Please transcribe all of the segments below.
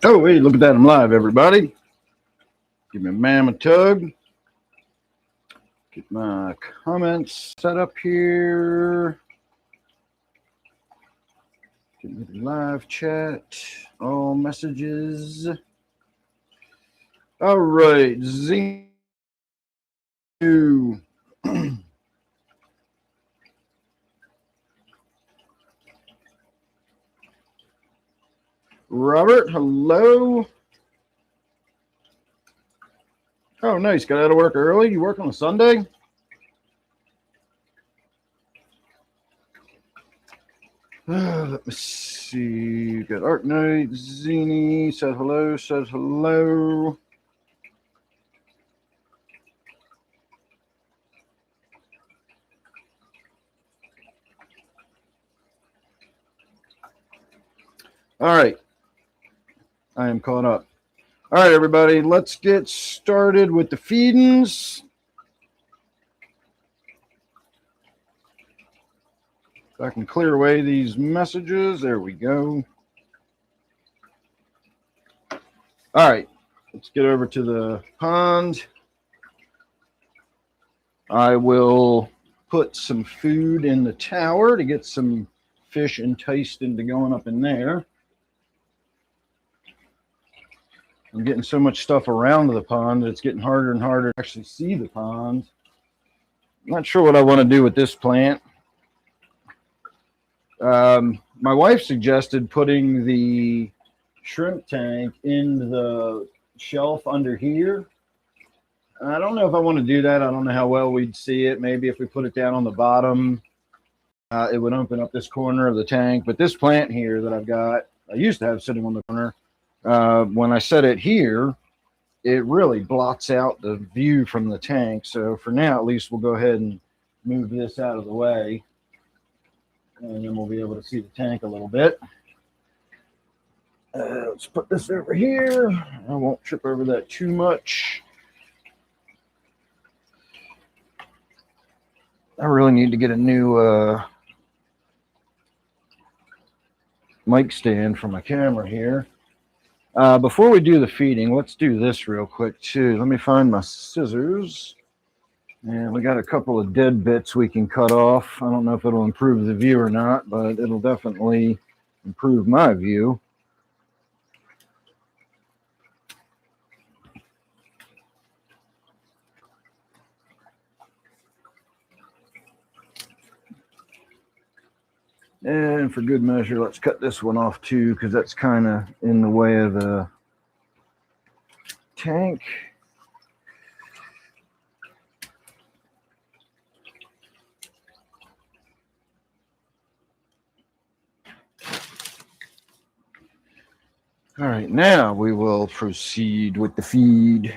Oh, hey, look at that. I'm live, everybody. Give me a mamma tug. Get my comments set up here. Get me the live chat. All messages. All right. Zenu. Robert, hello. Oh, nice. Got out of work early. You work on a Sunday? Let me see. Got Art Knight, Zini said hello, says hello. All right. I am caught up. All right, everybody, let's get started with the feedings. If I can clear away these messages. There we go. All right, let's get over to the pond. I will put some food in the tower to get some fish enticed into going up in there. I'm getting so much stuff around the pond that it's getting harder and harder to actually see the pond. I'm not sure what I want to do with this plant. My wife suggested putting the shrimp tank in the shelf under here. I don't know if I want to do that. I don't know how well we'd see it. Maybe if we put it down on the bottom, it would open up this corner of the tank. But this plant here that I've got, I used to have sitting on the corner. When I set it here, it really blocks out the view from the tank. So for now, at least we'll go ahead and move this out of the way. And then we'll be able to see the tank a little bit. Let's put this over here. I won't trip over that too much. I really need to get a new mic stand for my camera here. Before we do the feeding, let's do this real quick too. Let me find my scissors. And we got a couple of dead bits we can cut off. I don't know if it'll improve the view or not, but it'll definitely improve my view. And for good measure, let's cut this one off too, because that's kind of in the way of the tank. All right, now we will proceed with the feed.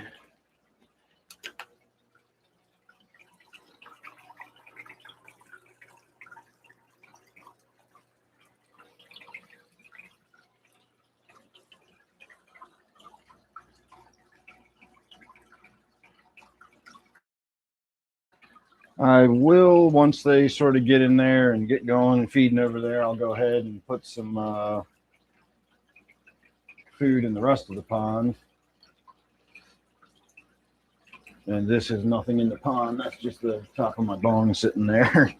I will, once they sort of get in there and get going and feeding over there, I'll go ahead and put some food in the rest of the pond. And this is nothing in the pond. That's just the top of my bong sitting there.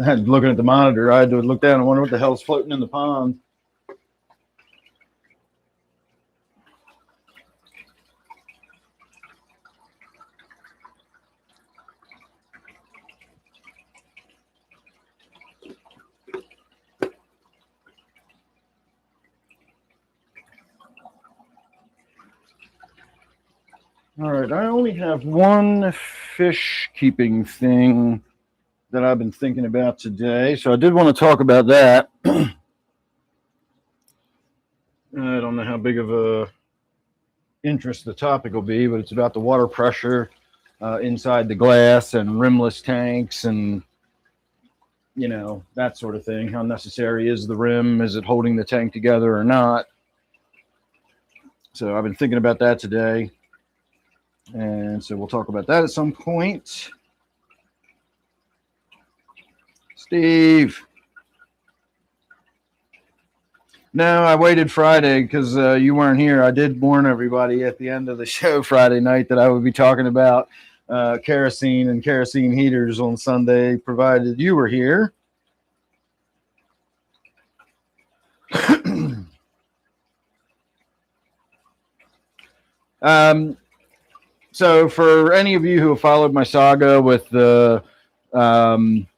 I had looking at the monitor. I had to look down and wonder what the hell's floating in the pond. All right, I only have one fish keeping thing that I've been thinking about today. So I did want to talk about that. I don't know how big of a interest the topic will be, but it's about the water pressure inside the glass and rimless tanks and, you know, that sort of thing. How necessary is the rim? Is it holding the tank together or not? So I've been thinking about that today. And so we'll talk about that at some point. Steve. No, I waited Friday because you weren't here. I did warn everybody at the end of the show Friday night that I would be talking about kerosene and kerosene heaters on Sunday, provided you were here. So for any of you who have followed my saga with the um,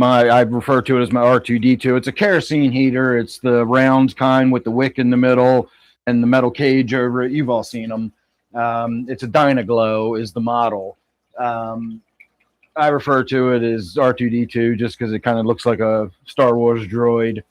I refer to it as my R2D2. It's a kerosene heater. It's the round kind with the wick in the middle and the metal cage over it. You've all seen them. It's a Dynaglow is the model. I refer to it as R2D2 just because it kind of looks like a Star Wars droid.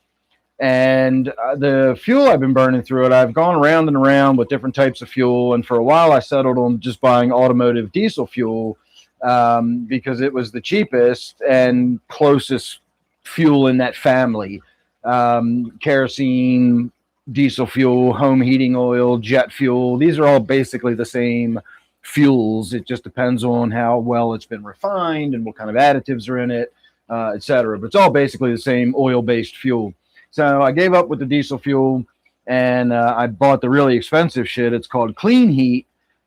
And the fuel I've been burning through it, I've gone around and around with different types of fuel. And for a while, I settled on just buying automotive diesel fuel because it was the cheapest and closest fuel in that family. Kerosene, diesel fuel, home heating oil, jet fuel. These are all basically the same fuels. It just depends on how well it's been refined and what kind of additives are in it, etc. But it's all basically the same oil-based fuel. So I gave up with the diesel fuel and I bought the really expensive shit. It's called Clean Heat.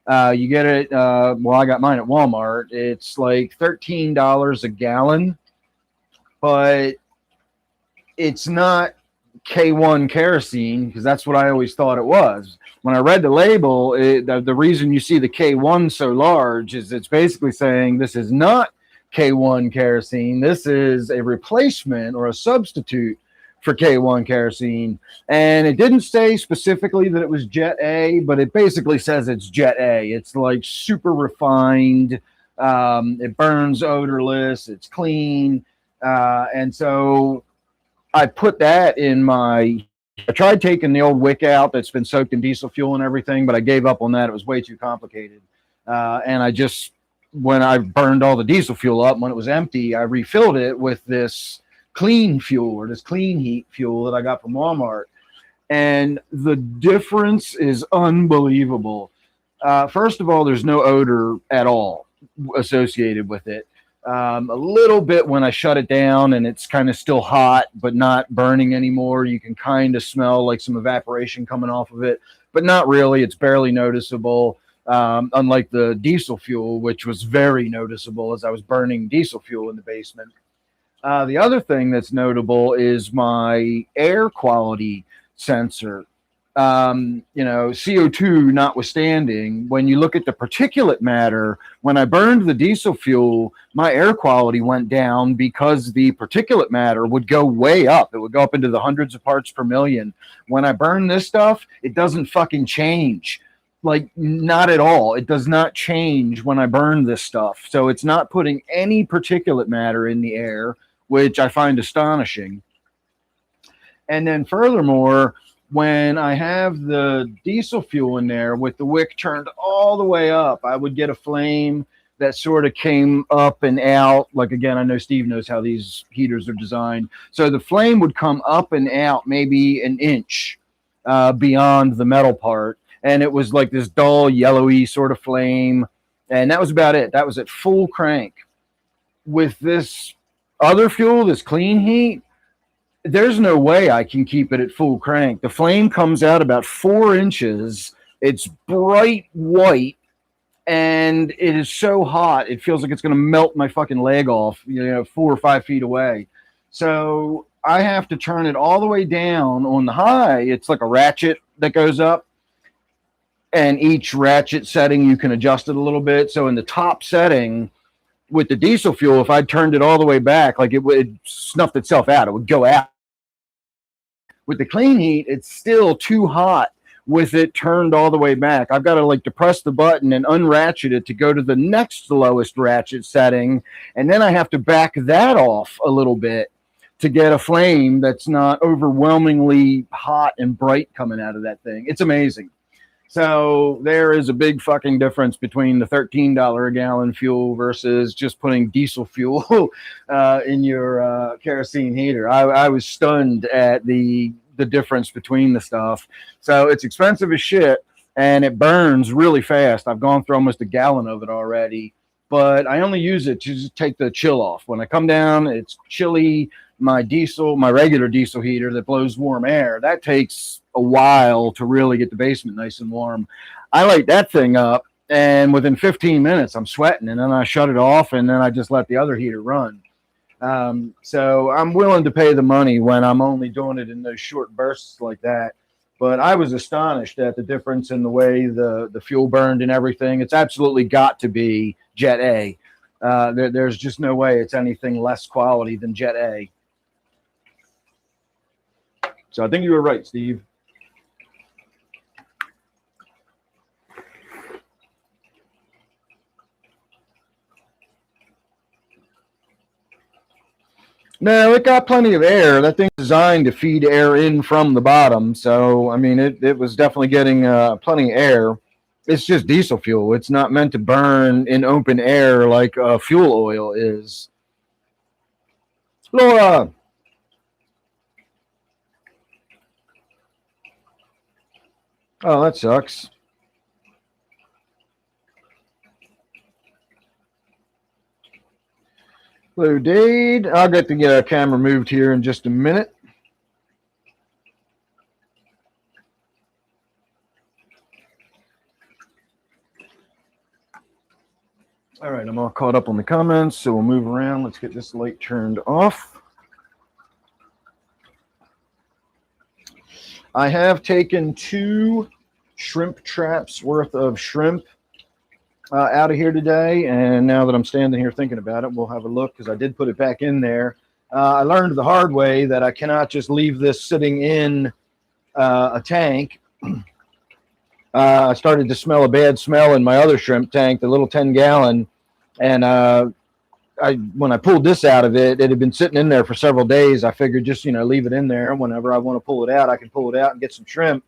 You get it. Well, I got mine at Walmart. It's like $13 a gallon, but it's not K1 kerosene because that's what I always thought it was. When I read the label, the reason you see the K1 so large is it's basically saying this is not K1 kerosene. This is a replacement or a substitute for K1 kerosene. And it didn't say specifically that it was Jet A, but it basically says it's Jet A. It's like super refined. It burns odorless. It's clean. And so I put that in my. I tried taking the old wick out that's been soaked in diesel fuel and everything, but I gave up on that. It was way too complicated. And I just, when I burned all the diesel fuel up, when it was empty, I refilled it with this clean fuel or this clean heat fuel that I got from Walmart. And the difference is unbelievable. First of all, there's no odor at all associated with it. A little bit when I shut it down and it's kind of still hot but not burning anymore. You can kind of smell like some evaporation coming off of it, but not really. It's barely noticeable, unlike the diesel fuel, which was very noticeable as I was burning diesel fuel in the basement. The other thing that's notable is my air quality sensor. CO2 notwithstanding, when you look at the particulate matter, when I burned the diesel fuel, my air quality went down because the particulate matter would go way up. It would go up into the hundreds of parts per million. When I burn this stuff, it doesn't fucking change. Like, not at all. It does not change when I burn this stuff. So it's not putting any particulate matter in the air, which I find astonishing. And then furthermore, when I have the diesel fuel in there with the wick turned all the way up, I would get a flame that sort of came up and out. Like, again, I know Steve knows how these heaters are designed. So the flame would come up and out maybe an inch beyond the metal part. And it was like this dull, yellowy sort of flame. And that was about it. That was at full crank. With this other fuel, this clean heat, there's no way I can keep it at full crank. The flame comes out about 4 inches. It's bright white, and it is so hot, it feels like it's going to melt my fucking leg off, 4 or 5 feet away. So I have to turn it all the way down. On the high, it's like a ratchet that goes up, and each ratchet setting, you can adjust it a little bit. So in the top setting, with the diesel fuel, if I turned it all the way back, like it would snuffed itself out. It would go out. With the clean heat, it's still too hot with it turned all the way back. I've got to like depress the button and unratchet it to go to the next lowest ratchet setting. And then I have to back that off a little bit to get a flame that's not overwhelmingly hot and bright coming out of that thing. It's amazing. So there is a big fucking difference between the $13 a gallon fuel versus just putting diesel fuel in your kerosene heater. I was stunned at the difference between the stuff. So it's expensive as shit, and it burns really fast. I've gone through almost a gallon of it already, but I only use it to just take the chill off. When I come down, it's chilly. my regular diesel heater that blows warm air, that takes a while to really get the basement nice and warm. I light that thing up, and within 15 minutes, I'm sweating, and then I shut it off, and then I just let the other heater run. So I'm willing to pay the money when I'm only doing it in those short bursts like that. But I was astonished at the difference in the way the fuel burned and everything. It's absolutely got to be Jet A. There's just no way it's anything less quality than Jet A. So I think you were right, Steve. No, it got plenty of air. That thing's designed to feed air in from the bottom. So, I mean, it was definitely getting plenty of air. It's just diesel fuel. It's not meant to burn in open air like fuel oil is. Laura. Oh, that sucks. Hello, Dade. I'll get the camera moved here in just a minute. All right, I'm all caught up on the comments, so we'll move around. Let's get this light turned off. I have taken 2 shrimp traps worth of shrimp out of here today, and now that I'm standing here thinking about it, we'll have a look because I did put it back in there. I learned the hard way that I cannot just leave this sitting in a tank. I started to smell a bad smell in my other shrimp tank, the little 10-gallon, and when I pulled this out of it, it had been sitting in there for several days. I figured just, leave it in there. Whenever I want to pull it out, I can pull it out and get some shrimp.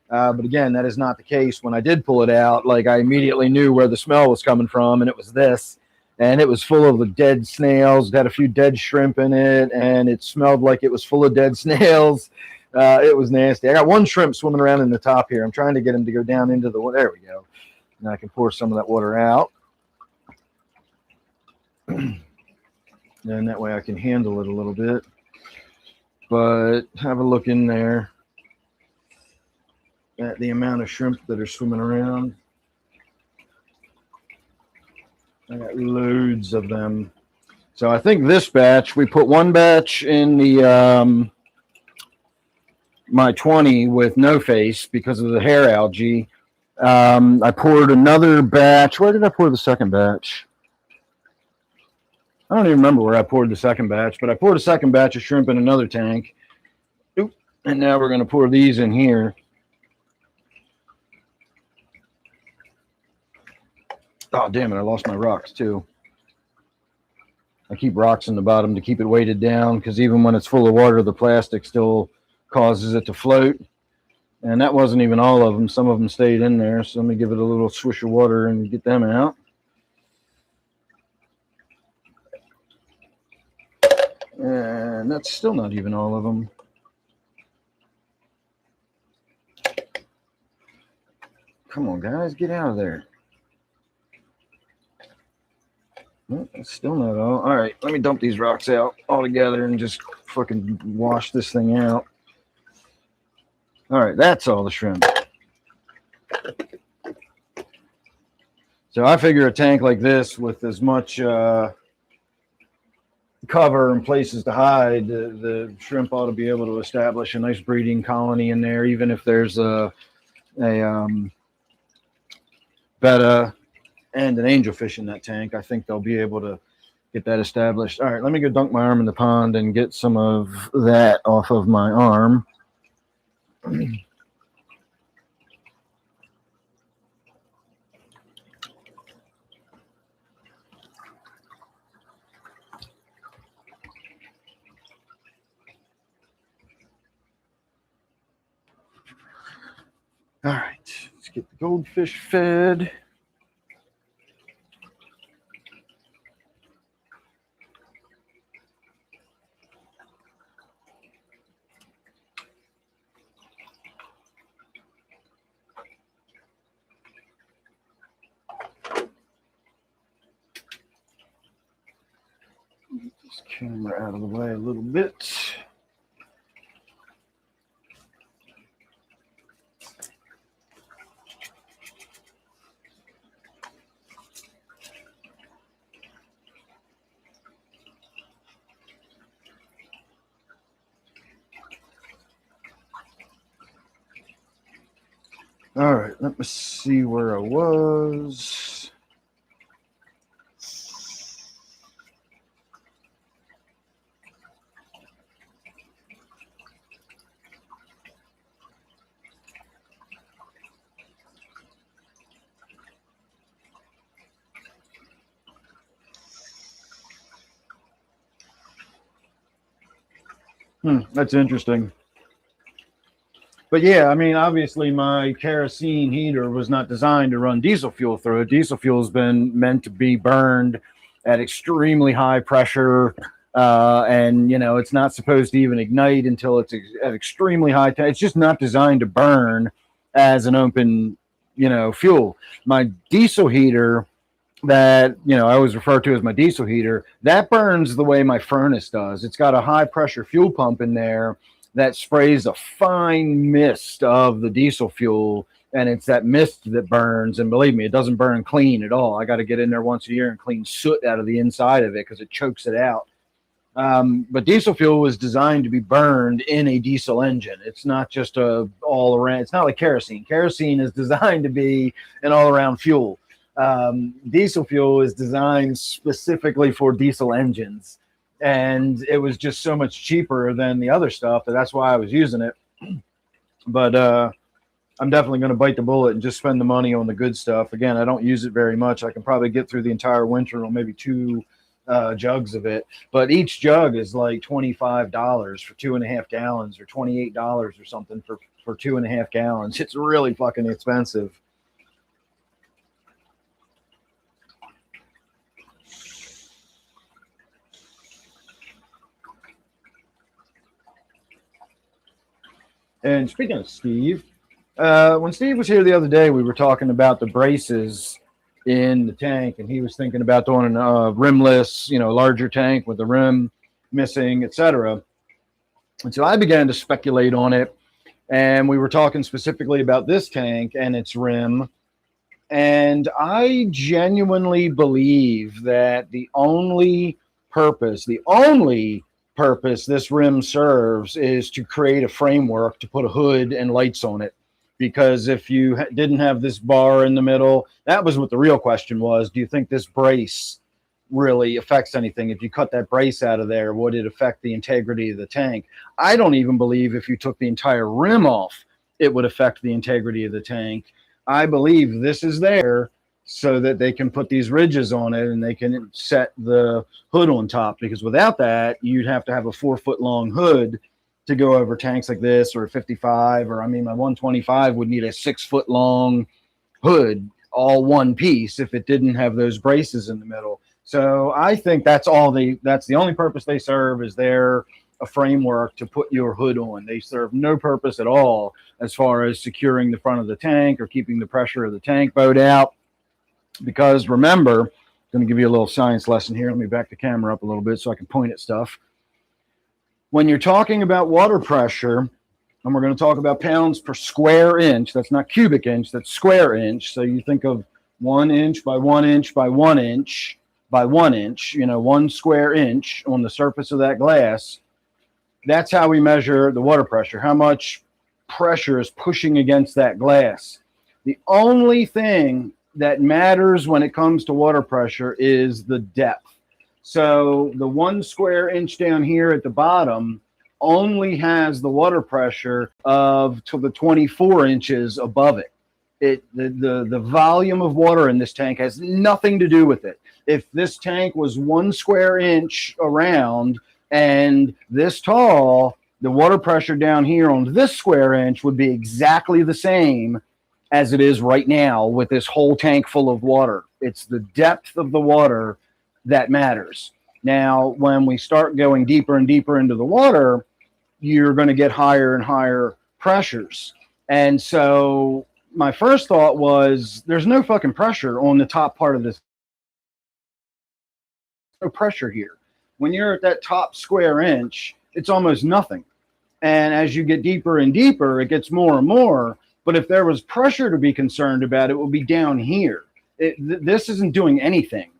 But again, that is not the case. When I did pull it out, like I immediately knew where the smell was coming from, and it was this. And it was full of the dead snails. It had a few dead shrimp in it, and it smelled like it was full of dead snails. It was nasty. I got 1 shrimp swimming around in the top here. I'm trying to get him to go down into the water. There we go. Now I can pour some of that water out. And that way I can handle it a little bit. But have a look in there at the amount of shrimp that are swimming around. I got loads of them. So I think this batch, we put 1 batch in the my 20 with no face because of the hair algae. I poured another batch. Where did I pour the second batch? I don't even remember where I poured the second batch, but I poured a second batch of shrimp in another tank. Oop. And now we're going to pour these in here. Oh, damn it. I lost my rocks, too. I keep rocks in the bottom to keep it weighted down because even when it's full of water, the plastic still causes it to float. And that wasn't even all of them. Some of them stayed in there. So let me give it a little swish of water and get them out. And that's still not even all of them. Come on, guys, get out of there. Well, that's still not all. All right, let me dump these rocks out all together and just fucking wash this thing out. All right, that's all the shrimp. So I figure a tank like this with as much cover and places to hide, the shrimp ought to be able to establish a nice breeding colony in there, even if there's a betta and an angelfish in that tank. I think they'll be able to get that established. All right, let me go dunk my arm in the pond and get some of that off of my arm. All right, let's get the goldfish fed. this camera out of the way a little bit. All right, let me see where I was. That's interesting. But yeah, I mean, obviously my kerosene heater was not designed to run diesel fuel through it. Diesel fuel has been meant to be burned at extremely high pressure. And, you know, it's not supposed to even ignite until it's at extremely high temperature. It's just not designed to burn as an open, you know, fuel. My diesel heater that, you know, I always refer to as my diesel heater, that burns the way my furnace does. It's got a high pressure fuel pump in there that sprays a fine mist of the diesel fuel, and it's that mist that burns. And believe me, it doesn't burn clean at all. I got to get in there once a year and clean soot out of the inside of it because it chokes it out. But diesel fuel was designed to be burned in a diesel engine. It's not just a all around. It's not like kerosene. Kerosene is designed to be an all around fuel. Diesel fuel is designed specifically for diesel engines. And it was just so much cheaper than the other stuff that's why I was using it. But I'm definitely going to bite the bullet and just spend the money on the good stuff. Again, I don't use it very much. I can probably get through the entire winter on maybe 2 jugs of it. But each jug is like $25 for 2.5 gallons, or $28 or something for 2.5 gallons. It's really fucking expensive. And speaking of Steve, when Steve was here the other day, we were talking about the braces in the tank, and he was thinking about doing a rimless, you know, larger tank with the rim missing, etc. And so I began to speculate on it, and we were talking specifically about this tank and its rim. And I genuinely believe that the only purpose this rim serves is to create a framework to put a hood and lights on it. Because if you didn't have this bar in the middle, that was what the real question was. Do you think this brace really affects anything? If you cut that brace out of there, would it affect the integrity of the tank? I don't even believe if you took the entire rim off, it would affect the integrity of the tank. I believe this is there so that they can put these ridges on it and they can set the hood on top, because without that, you'd have to have a 4-foot long hood to go over tanks like this, or a 55, or I mean, my 125 would need a 6-foot long hood, all one piece, if it didn't have those braces in the middle. So I think that's the only purpose they serve, is they're a framework to put your hood on. They serve no purpose at all as far as securing the front of the tank or keeping the pressure of the tank boat out. Because remember, I'm going to give you a little science lesson here. Let me back the camera up a little bit so I can point at stuff. When you're talking about water pressure, and we're going to talk about pounds per square inch, that's not cubic inch, that's square inch. So you think of 1 inch by 1 inch by 1 inch by 1 inch, you know, 1 square inch on the surface of that glass. That's how we measure the water pressure, how much pressure is pushing against that glass. The only thing that matters when it comes to water pressure is the depth. So the 1 square inch down here at the bottom only has the water pressure of to the 24 inches above it. The volume of water in this tank has nothing to do with it. If this tank was 1 square inch around and this tall, the water pressure down here on this square inch would be exactly the same as it is right now with this whole tank full of water. It's the depth of the water that matters. Now, when we start going deeper and deeper into the water, you're going to get higher and higher pressures. And so my first thought was, there's no fucking pressure on the top part of this. No pressure here. When you're at that top square inch, it's almost nothing. And as you get deeper and deeper, it gets more and more. But if there was pressure to be concerned about, it would be down here. This isn't doing anything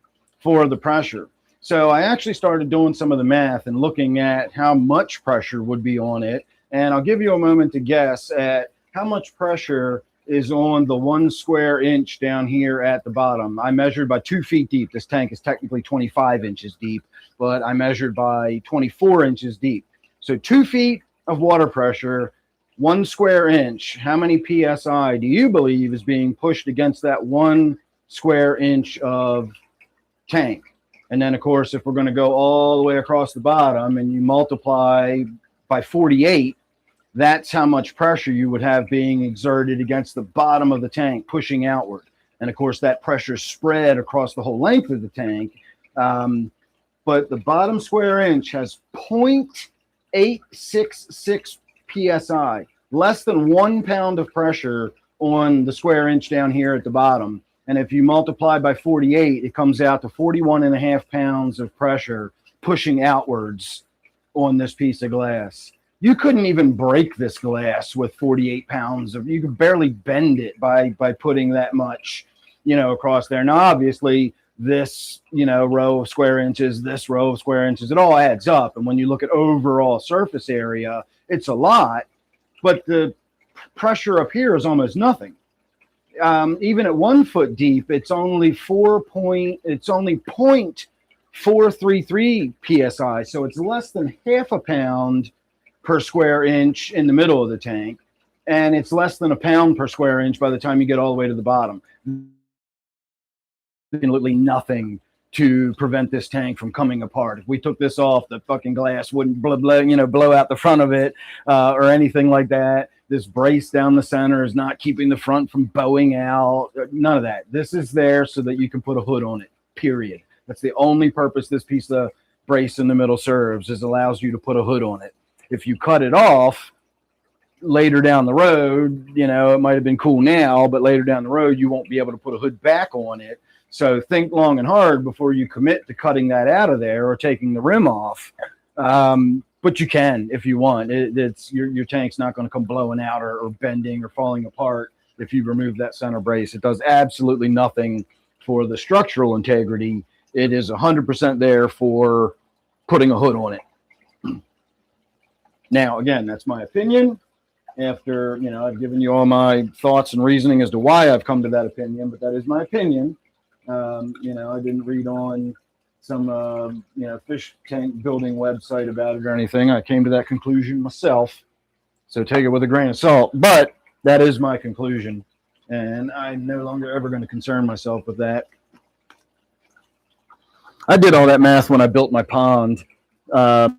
for the pressure. So I actually started doing some of the math and looking at how much pressure would be on it. And I'll give you a moment to guess at how much pressure is on the 1 square inch down here at the bottom. I measured by 2 feet deep. This tank is technically 25 inches deep, but I measured by 24 inches deep. So 2 feet of water pressure, 1 square inch. How many PSI do you believe is being pushed against that 1 square inch of tank? And then, of course, if we're going to go all the way across the bottom and you multiply by 48, that's how much pressure you would have being exerted against the bottom of the tank, pushing outward. And of course, that pressure is spread across the whole length of the tank. But the bottom square inch has 0.866 PSI, less than 1 pound of pressure on the square inch down here at the bottom. And if you multiply by 48, it comes out to 41.5 pounds of pressure pushing outwards on this piece of glass. You couldn't even break this glass with 48 pounds of, you could barely bend it by putting that much, across there. Now, obviously, this, row of square inches, this row of square inches, it all adds up. And when you look at overall surface area, it's a lot, but the pressure up here is almost nothing. Even at 1 foot deep, it's only 0.433 PSI. So it's less than half a pound per square inch in the middle of the tank. And it's less than a pound per square inch by the time you get all the way to the bottom. Absolutely nothing to prevent this tank from coming apart. If we took this off, the fucking glass wouldn't blow out the front of it or anything like that. This brace down the center is not keeping the front from bowing out. None of that. This is there so that you can put a hood on it, period. That's the only purpose this piece of brace in the middle serves, is allows you to put a hood on it. If you cut it off later down the road, it might have been cool now, but later down the road, you won't be able to put a hood back on it. So think long and hard before you commit to cutting that out of there or taking the rim off. But you can if you want. It's your tank's not going to come blowing out or bending or falling apart if you remove that center brace. It does absolutely nothing for the structural integrity. It is 100% there for putting a hood on it. Now, again, that's my opinion. After, I've given you all my thoughts and reasoning as to why I've come to that opinion, but that is my opinion. I didn't read on some, fish tank building website about it or anything. I came to that conclusion myself. So take it with a grain of salt. But that is my conclusion. And I'm no longer ever going to concern myself with that. I did all that math when I built my pond. Pond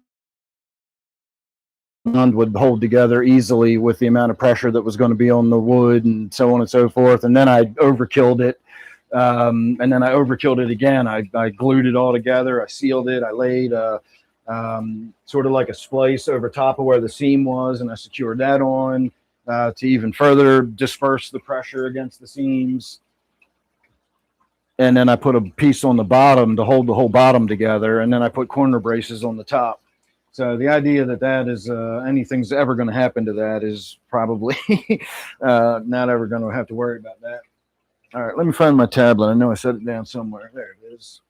would hold together easily with the amount of pressure that was going to be on the wood and so on and so forth. And then I overkilled it. And then I overkilled it again. I glued it all together. I sealed it. I laid sort of like a splice over top of where the seam was, and I secured that on to even further disperse the pressure against the seams. And then I put a piece on the bottom to hold the whole bottom together, and then I put corner braces on the top. So the idea that is anything's ever going to happen to that is probably not ever going to have to worry about that. All right, let me find my tablet. I know I set it down somewhere. There it is.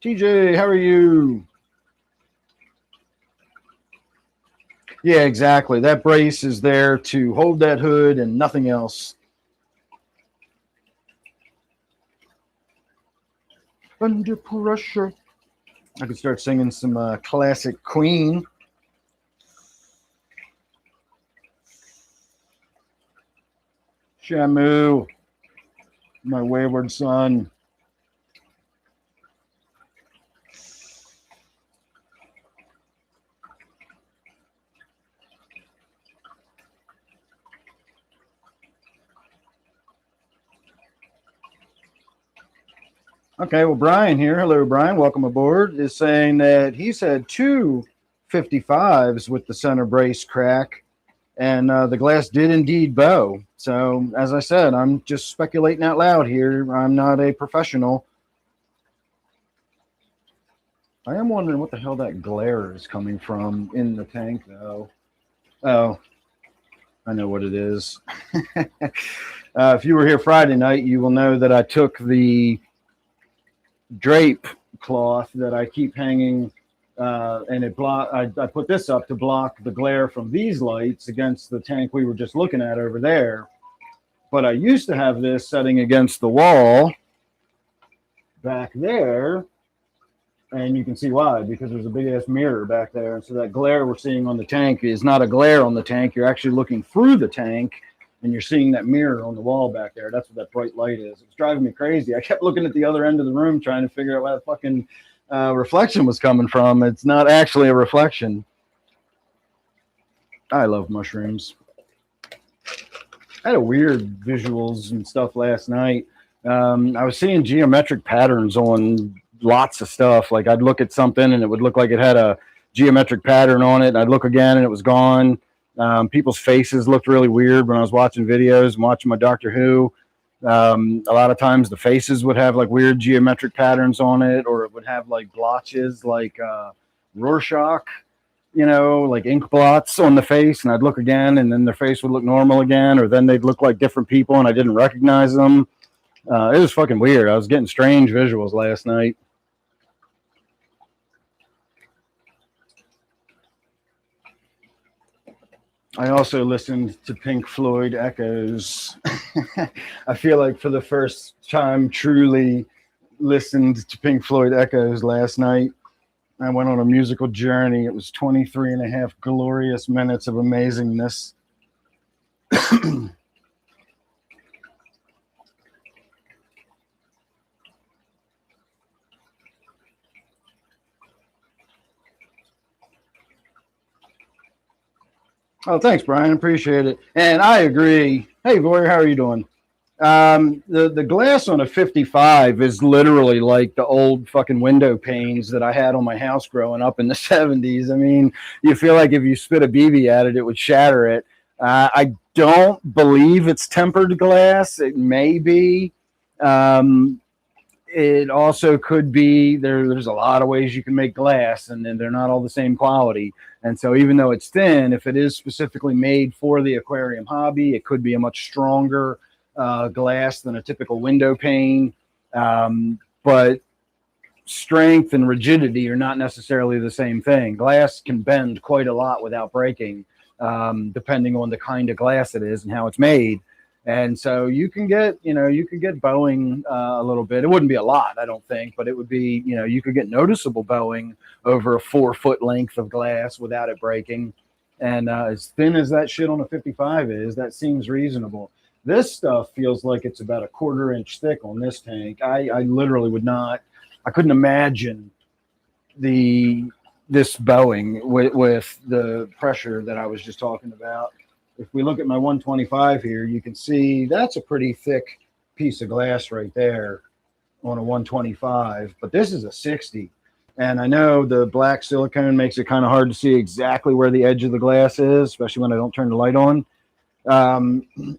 TJ, how are you? Yeah, exactly. That brace is there to hold that hood and nothing else. Under pressure. I could start singing some classic Queen. Shamu, my wayward son. Okay, well, Brian here, hello, Brian, welcome aboard, is saying that he's had 2 55s with the center brace crack. and the glass did indeed bow. So, as I said, I'm just speculating out loud here. I'm not a professional. I am wondering what the hell that glare is coming from in the tank, though. Oh, I know what it is. If you were here Friday night, you will know that I took the drape cloth that I keep hanging, and I put this up to block the glare from these lights against the tank we were just looking at over there. But I used to have this setting against the wall back there, and you can see why, because there's a big ass mirror back there. And so that glare we're seeing on the tank is not a glare on the tank. You're actually looking through the tank and you're seeing that mirror on the wall back there. That's what that bright light is. It's driving me crazy. I kept looking at the other end of the room trying to figure out where the fucking reflection was coming from. It's not actually a reflection. I love mushrooms. I had a weird visuals and stuff last night. I was seeing geometric patterns on lots of stuff. Like I'd look at something and it would look like it had a geometric pattern on it. And I'd look again and it was gone. People's faces looked really weird when I was watching videos and watching my Doctor Who. A lot of times the faces would have like weird geometric patterns on it, or it would have like blotches, like Rorschach, like ink blots on the face. And I'd look again and then their face would look normal again, or then they'd look like different people and I didn't recognize them. It was fucking weird. I was getting strange visuals last night. I also listened to Pink Floyd Echoes. I feel like for the first time truly listened to Pink Floyd Echoes last night. I went on a musical journey. It was 23 and a half glorious minutes of amazingness. Oh, thanks, Brian. Appreciate it. And I agree. Hey, Voyer, how are you doing? The glass on a 55 is literally like the old fucking window panes that I had on my house growing up in the 70s. I mean, you feel like if you spit a BB at it, it would shatter it. I don't believe it's tempered glass. It may be. It also could be there's a lot of ways you can make glass, and then they're not all the same quality. And so even though it's thin, if it is specifically made for the aquarium hobby, it could be a much stronger glass than a typical window pane. But strength and rigidity are not necessarily the same thing. Glass can bend quite a lot without breaking, depending on the kind of glass it is and how it's made. And so you can get bowing a little bit. It wouldn't be a lot, I don't think, but it would be, you could get noticeable bowing over a 4-foot length of glass without it breaking. And as thin as that shit on a 55 is, that seems reasonable. This stuff feels like it's about a 1/4 inch thick on this tank. I literally I couldn't imagine this bowing with the pressure that I was just talking about. If we look at my 125 here, you can see that's a pretty thick piece of glass right there on a 125, but this is a 60. And I know the black silicone makes it kind of hard to see exactly where the edge of the glass is, especially when I don't turn the light on.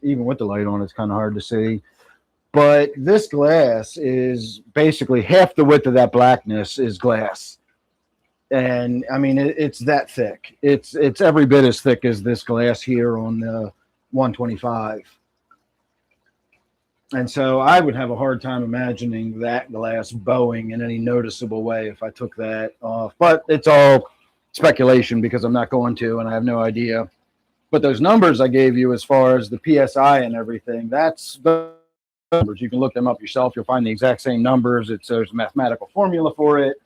Even with the light on, it's kind of hard to see. But this glass is basically half the width of that blackness is glass. And I mean, it's that thick. It's every bit as thick as this glass here on the 125. And so I would have a hard time imagining that glass bowing in any noticeable way if I took that off. But it's all speculation because I'm not going to, and I have no idea. But those numbers I gave you as far as the PSI and everything, that's the numbers. You can look them up yourself. You'll find the exact same numbers. There's a mathematical formula for it.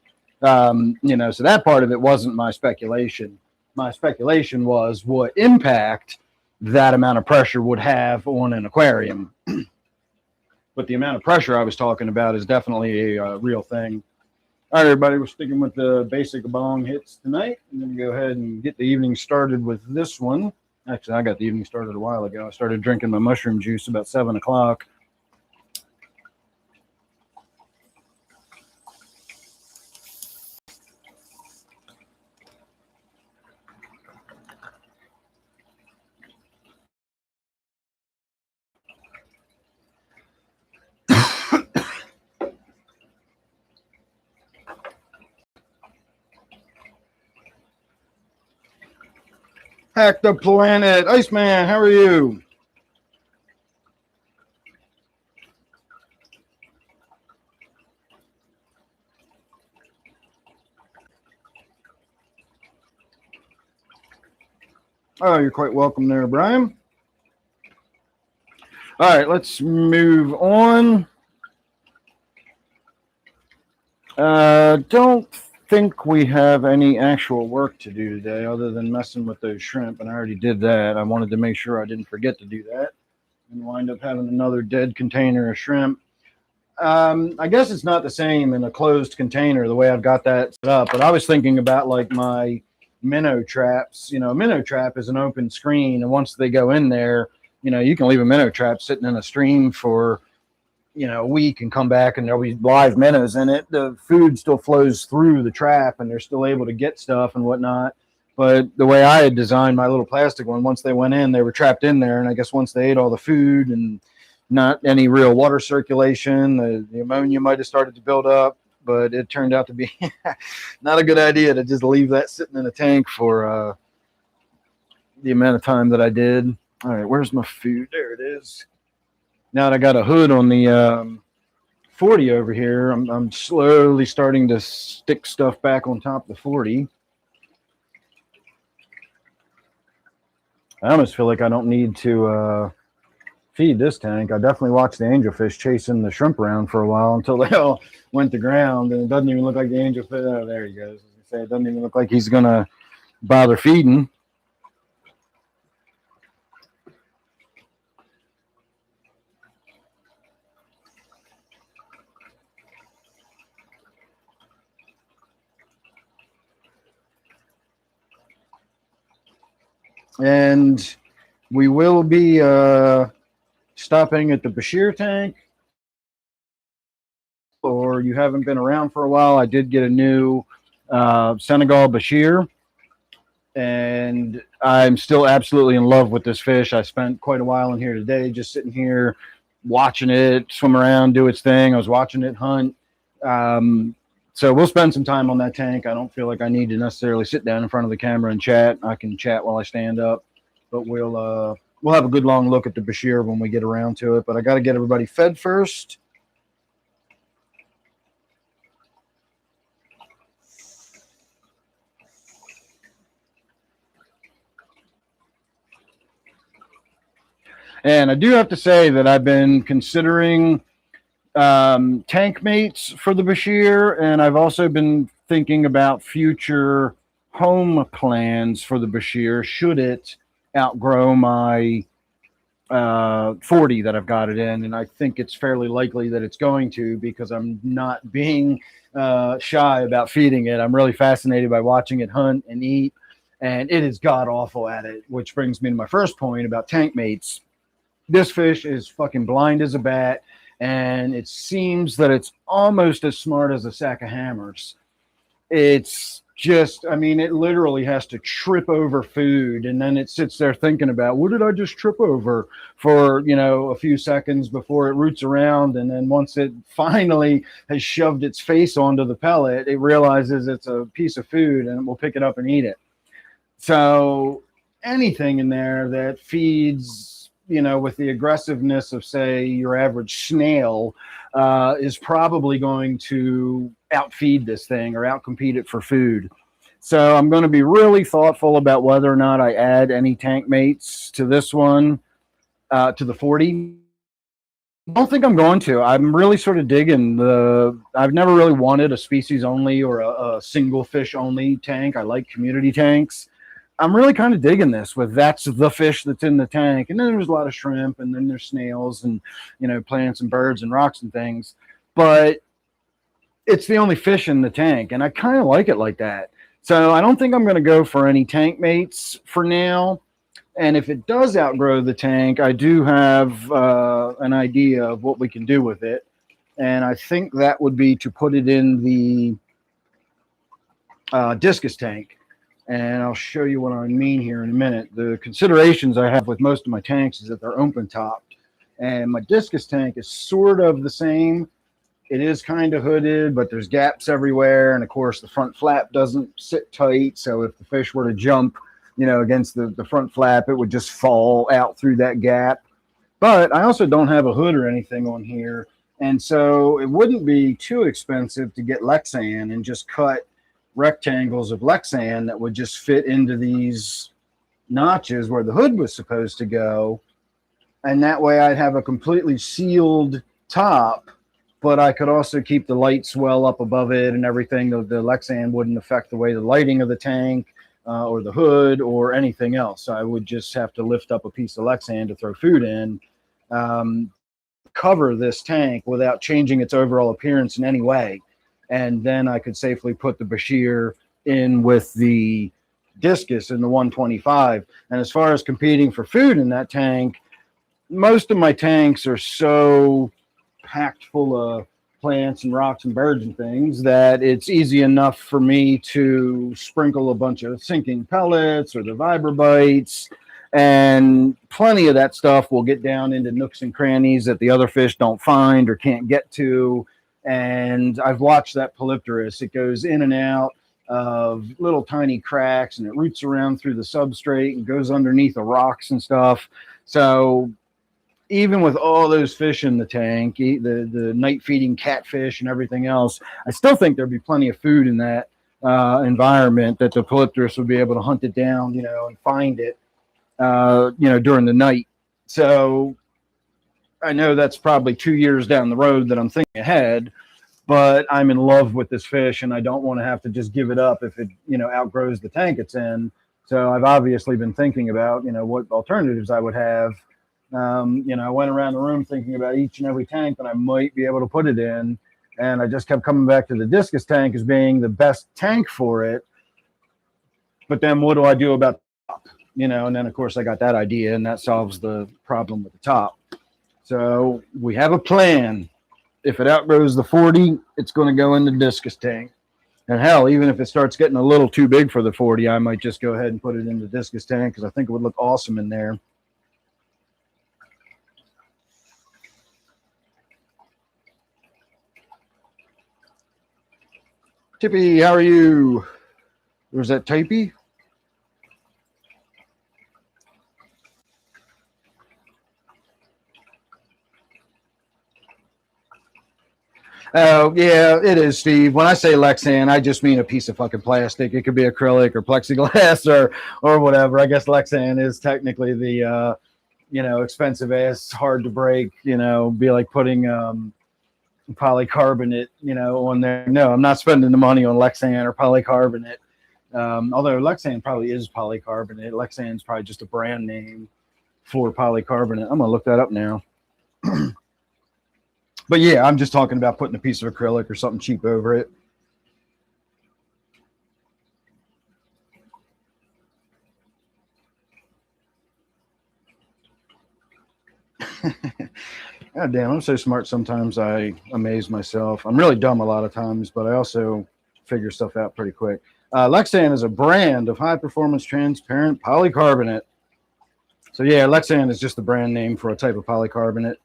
So that part of it wasn't my speculation. My speculation was what impact that amount of pressure would have on an aquarium. But the amount of pressure I was talking about is definitely a real thing. All right, everybody, we're sticking with the basic bong hits tonight. I'm going to go ahead and get the evening started with this one. Actually, I got the evening started a while ago. I started drinking my mushroom juice about 7 o'clock. Hack the planet. Iceman, how are you? Oh, you're quite welcome there, Brian. All right, let's move on. Don't think we have any actual work to do today other than messing with those shrimp, and I already did that. I wanted to make sure I didn't forget to do that and wind up having another dead container of shrimp. I guess it's not the same in a closed container the way I've got that set up, but I was thinking about like my minnow traps. You know, a minnow trap is an open screen, and once they go in there, you know, you can leave a minnow trap sitting in a stream for, you know, a week and come back and there'll be live minnows in it. The food still flows through the trap and they're still able to get stuff and whatnot. But the way I had designed my little plastic one, once they went in, they were trapped in there. And I guess once they ate all the food and not any real water circulation, the ammonia might have started to build up. But it turned out to be not a good idea to just leave that sitting in a tank for the amount of time that I did. All right, where's my food? There it is. Now that I got a hood on the 40 over here, I'm slowly starting to stick stuff back on top of the 40. I almost feel like I don't need to feed this tank. I definitely watched the angelfish chasing the shrimp around for a while until they all went to ground, and it doesn't even look like the angelfish. Oh, there he goes. As I say, it doesn't even look like he's going to bother feeding. And we will be stopping at the Bashir tank. Or you haven't been around for a while, I did get a new Senegal Bashir. And I'm still absolutely in love with this fish. I spent quite a while in here today just sitting here watching it swim around, do its thing. I was watching it hunt. So we'll spend some time on that tank. I don't feel like I need to necessarily sit down in front of the camera and chat. I can chat while I stand up, but we'll have a good long look at the Bashir when we get around to it. But I got to get everybody fed first. And I do have to say that I've been considering tank mates for the Bashir, and I've also been thinking about future home plans for the Bashir should it outgrow my 40 that I've got it in. And I think it's fairly likely that it's going to, because I'm not being shy about feeding it. I'm really fascinated by watching it hunt and eat, and it is god awful at it, which brings me to my first point about tank mates. This fish is fucking blind as a bat, and it seems that it's almost as smart as a sack of hammers. It's just, I mean, it literally has to trip over food, and then it sits there thinking about, what did I just trip over, for, you know, a few seconds before it roots around. And then once it finally has shoved its face onto the pellet, it realizes it's a piece of food and it will pick it up and eat it. So anything in there that feeds, you know, with the aggressiveness of, say, your average snail, is probably going to outfeed this thing or outcompete it for food. So I'm going to be really thoughtful about whether or not I add any tank mates to this one, to the 40. I don't think I'm going to. I'm really sort of digging I've never really wanted a species only or a single fish only tank. I like community tanks. I'm really kind of digging this with that's the fish that's in the tank. And then there's a lot of shrimp, and then there's snails and, you know, plants and birds and rocks and things. But it's the only fish in the tank, and I kind of like it like that. So I don't think I'm going to go for any tank mates for now. And if it does outgrow the tank, I do have an idea of what we can do with it. And I think that would be to put it in the discus tank. And I'll show you what I mean here in a minute. The considerations I have with most of my tanks is that they're open topped. And my discus tank is sort of the same. It is kind of hooded, but there's gaps everywhere. And of course, the front flap doesn't sit tight. So if the fish were to jump, you know, against the front flap, it would just fall out through that gap. But I also don't have a hood or anything on here. And so it wouldn't be too expensive to get Lexan and just cut rectangles of Lexan that would just fit into these notches where the hood was supposed to go. And that way I'd have a completely sealed top, but I could also keep the light swell up above it and everything. The Lexan wouldn't affect the way the lighting of the tank or the hood or anything else. I would just have to lift up a piece of Lexan to throw food in, cover this tank without changing its overall appearance in any way. And then I could safely put the Bashir in with the discus in the 125. And as far as competing for food in that tank, most of my tanks are so packed full of plants and rocks and birds and things that it's easy enough for me to sprinkle a bunch of sinking pellets or the vibrobites, and plenty of that stuff will get down into nooks and crannies that the other fish don't find or can't get to. And I've watched that polypterus. It goes in and out of little tiny cracks and it roots around through the substrate and goes underneath the rocks and stuff. So even with all those fish in the tank, the night feeding catfish and everything else, I still think there'd be plenty of food in that environment that the polypterus would be able to hunt it down, you know, and find it, you know, during the night. So I know that's probably 2 years down the road that I'm thinking ahead, but I'm in love with this fish and I don't want to have to just give it up if it, you know, outgrows the tank it's in. So I've obviously been thinking about, you know, what alternatives I would have. You know, I went around the room thinking about each and every tank that I might be able to put it in. And I just kept coming back to the discus tank as being the best tank for it. But then what do I do about the top? You know, and then of course I got that idea and that solves the problem with the top. So we have a plan. If it outgrows the 40, it's going to go in the discus tank. And hell, even if it starts getting a little too big for the 40, I might just go ahead and put it in the discus tank because I think it would look awesome in there. Tippy, how are you? Was that Typey? Oh, yeah, it is, Steve. When I say Lexan, I just mean a piece of fucking plastic. It could be acrylic or plexiglass or whatever. I guess Lexan is technically the, you know, expensive ass, hard to break, you know, be like putting polycarbonate, you know, on there. No, I'm not spending the money on Lexan or polycarbonate. Although Lexan probably is polycarbonate. Lexan's probably just a brand name for polycarbonate. I'm going to look that up now. But yeah, I'm just talking about putting a piece of acrylic or something cheap over it. God damn, I'm so smart sometimes I amaze myself. I'm really dumb a lot of times, but I also figure stuff out pretty quick. Lexan is a brand of high-performance transparent polycarbonate. So yeah, Lexan is just the brand name for a type of polycarbonate.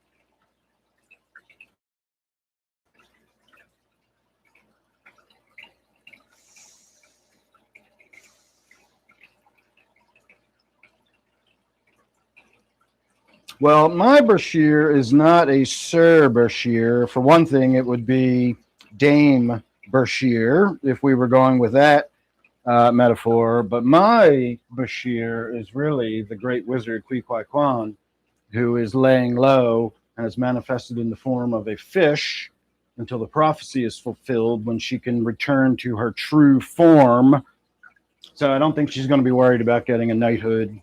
Well, my Bashir is not a Sir Bashir. For one thing, it would be Dame Bashir if we were going with that metaphor. But my Bashir is really the great wizard Kui Kwai Kwan, who is laying low and is manifested in the form of a fish until the prophecy is fulfilled when she can return to her true form. So I don't think she's going to be worried about getting a knighthood.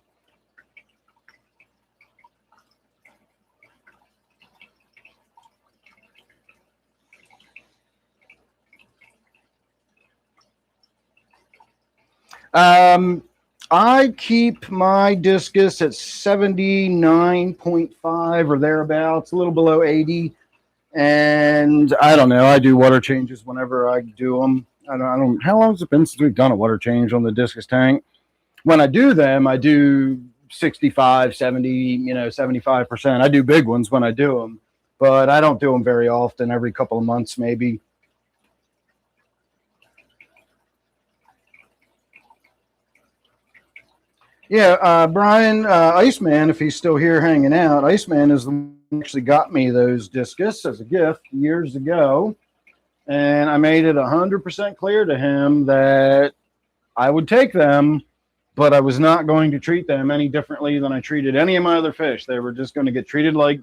I keep my discus at 79.5 or thereabouts, a little below 80. And I don't know. I do water changes whenever I do them. I don't. How long has it been since we've done a water change on the discus tank? When I do them, I do 65, 70, you know, 75%. I do big ones when I do them, but I don't do them very often, every couple of months maybe. Yeah, Brian, Iceman, if he's still here hanging out, Iceman is the one who actually got me those discus as a gift years ago. And I made it 100% clear to him that I would take them, but I was not going to treat them any differently than I treated any of my other fish. They were just going to get treated like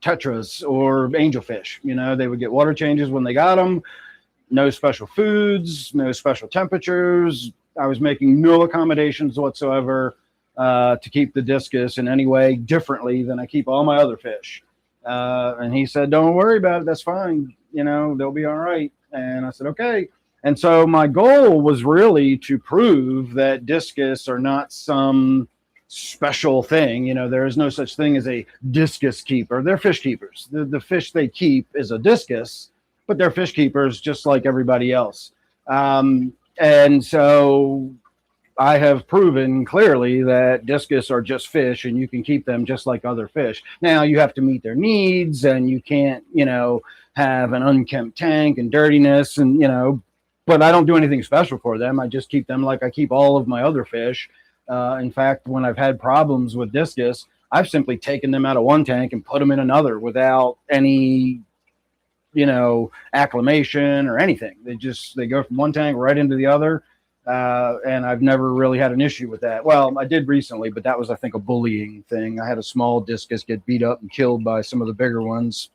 tetras or angelfish. You know, they would get water changes when they got them, no special foods, no special temperatures. I was making no accommodations whatsoever to keep the discus in any way differently than I keep all my other fish. And he said, "Don't worry about it. That's fine. You know, they'll be all right." And I said, "Okay." And so my goal was really to prove that discus are not some special thing. You know, there is no such thing as a discus keeper. They're fish keepers. The fish they keep is a discus, but they're fish keepers just like everybody else. And so I have proven clearly that discus are just fish and you can keep them just like other fish. Now you have to meet their needs and you can't, you know, have an unkempt tank and dirtiness and, you know, but I don't do anything special for them. I just keep them like I keep all of my other fish. In fact, when I've had problems with discus, I've simply taken them out of one tank and put them in another without any, you know, acclimation or anything. They go from one tank right into the other. And I've never really had an issue with that. Well, I did recently, but that was, I think, a bullying thing. I had a small discus get beat up and killed by some of the bigger ones.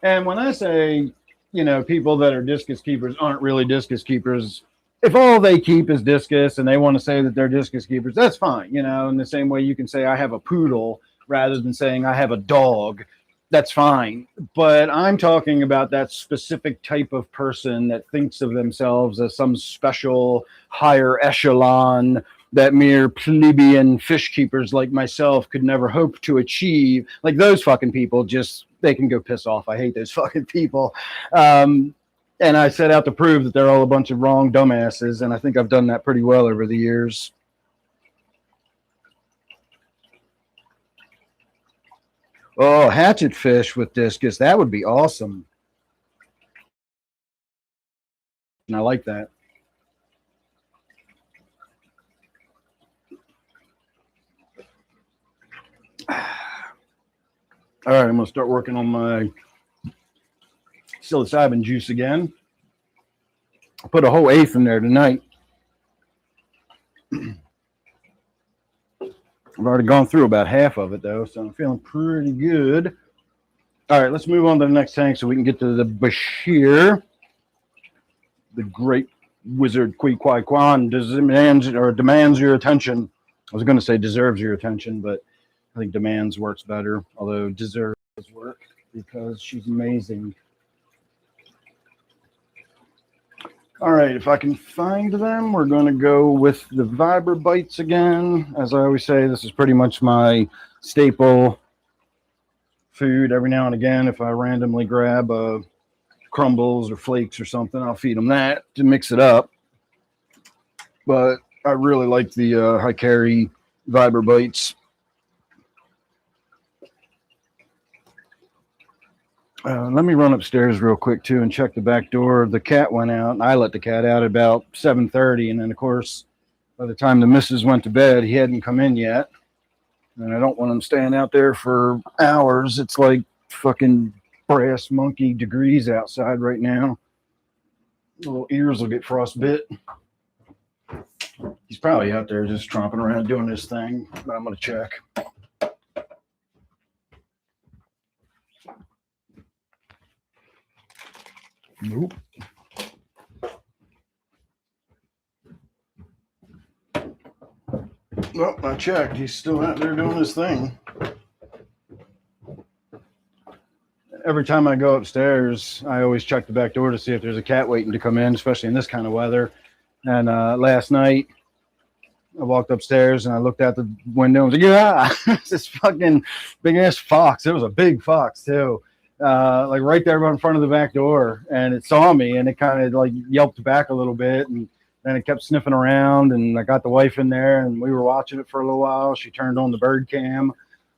And when I say, you know, people that are discus keepers aren't really discus keepers, if all they keep is discus and they want to say that they're discus keepers, that's fine. You know, in the same way you can say I have a poodle rather than saying I have a dog, that's fine. But I'm talking about that specific type of person that thinks of themselves as some special higher echelon that mere plebeian fish keepers like myself could never hope to achieve. Like those fucking people, just they can go piss off. I hate those fucking people. And I set out to prove that they're all a bunch of wrong dumbasses, and I think I've done that pretty well over the years. Oh, hatchet fish with discus, that would be awesome. And I like that. All right, I'm going to start working on my psilocybin juice again. I put a whole eighth in there tonight. I've already gone through about half of it, though, so I'm feeling pretty good. All right, let's move on to the next tank so we can get to the Bashir, the great wizard Kwan demands your attention. I was going to say deserves your attention, but I think demands works better, although deserves work because she's amazing. All right, if I can find them, we're going to go with the Vibra Bites again. As I always say, this is pretty much my staple food. Every now and again, if I randomly grab crumbles or flakes or something, I'll feed them that to mix it up. But I really like the high carry Vibra Bites. Let me run upstairs real quick too and check the back door. The cat went out, and I let the cat out at about 7:30, and then of course, by the time the missus went to bed, he hadn't come in yet. And I don't want him staying out there for hours. It's like fucking brass monkey degrees outside right now. Little ears will get frostbit. He's probably out there just tromping around doing his thing, but I'm gonna check. Nope. Well, I checked. He's still out there doing his thing. Every time I go upstairs, I always check the back door to see if there's a cat waiting to come in, especially in this kind of weather. And last night, I walked upstairs and I looked out the window and was like, yeah, it's this fucking big ass fox. It was a big fox too. Like right there in front of the back door, and it saw me and it kind of like yelped back a little bit, and then it kept sniffing around, and I got the wife in there and we were watching it for a little while. She turned on the bird cam,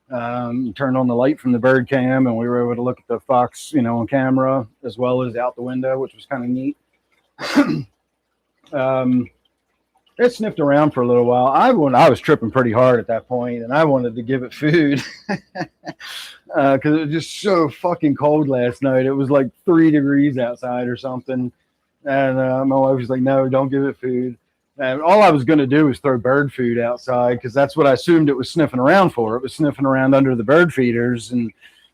Turned on the light from the bird cam, and we were able to look at the fox, on camera as well as out the window, which was kind of neat. um, it sniffed around for a little while. I was tripping pretty hard at that point, and I wanted to give it food because it was just so fucking cold last night. It was like 3 degrees outside or something, and my wife was like, "No, don't give it food." And all I was going to do was throw bird food outside because that's what I assumed it was sniffing around for. It was sniffing around under the bird feeders, and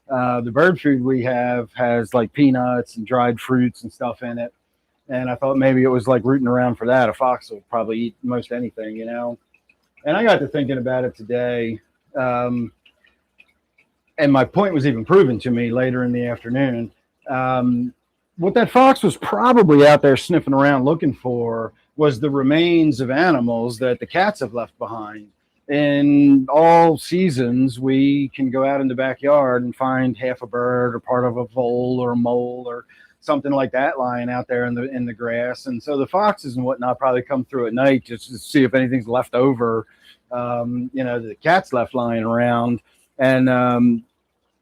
the bird food we have has like peanuts and dried fruits and stuff in it. And I thought maybe it was like rooting around for that. A fox will probably eat most anything, And I got to thinking about it today. And my point was even proven to me later in the afternoon. What that fox was probably out there sniffing around looking for was the remains of animals that the cats have left behind. In all seasons, we can go out in the backyard and find half a bird or part of a vole or a mole or something like that lying out there in the grass. And so the foxes and whatnot probably come through at night just to see if anything's left over, the cats left lying around. And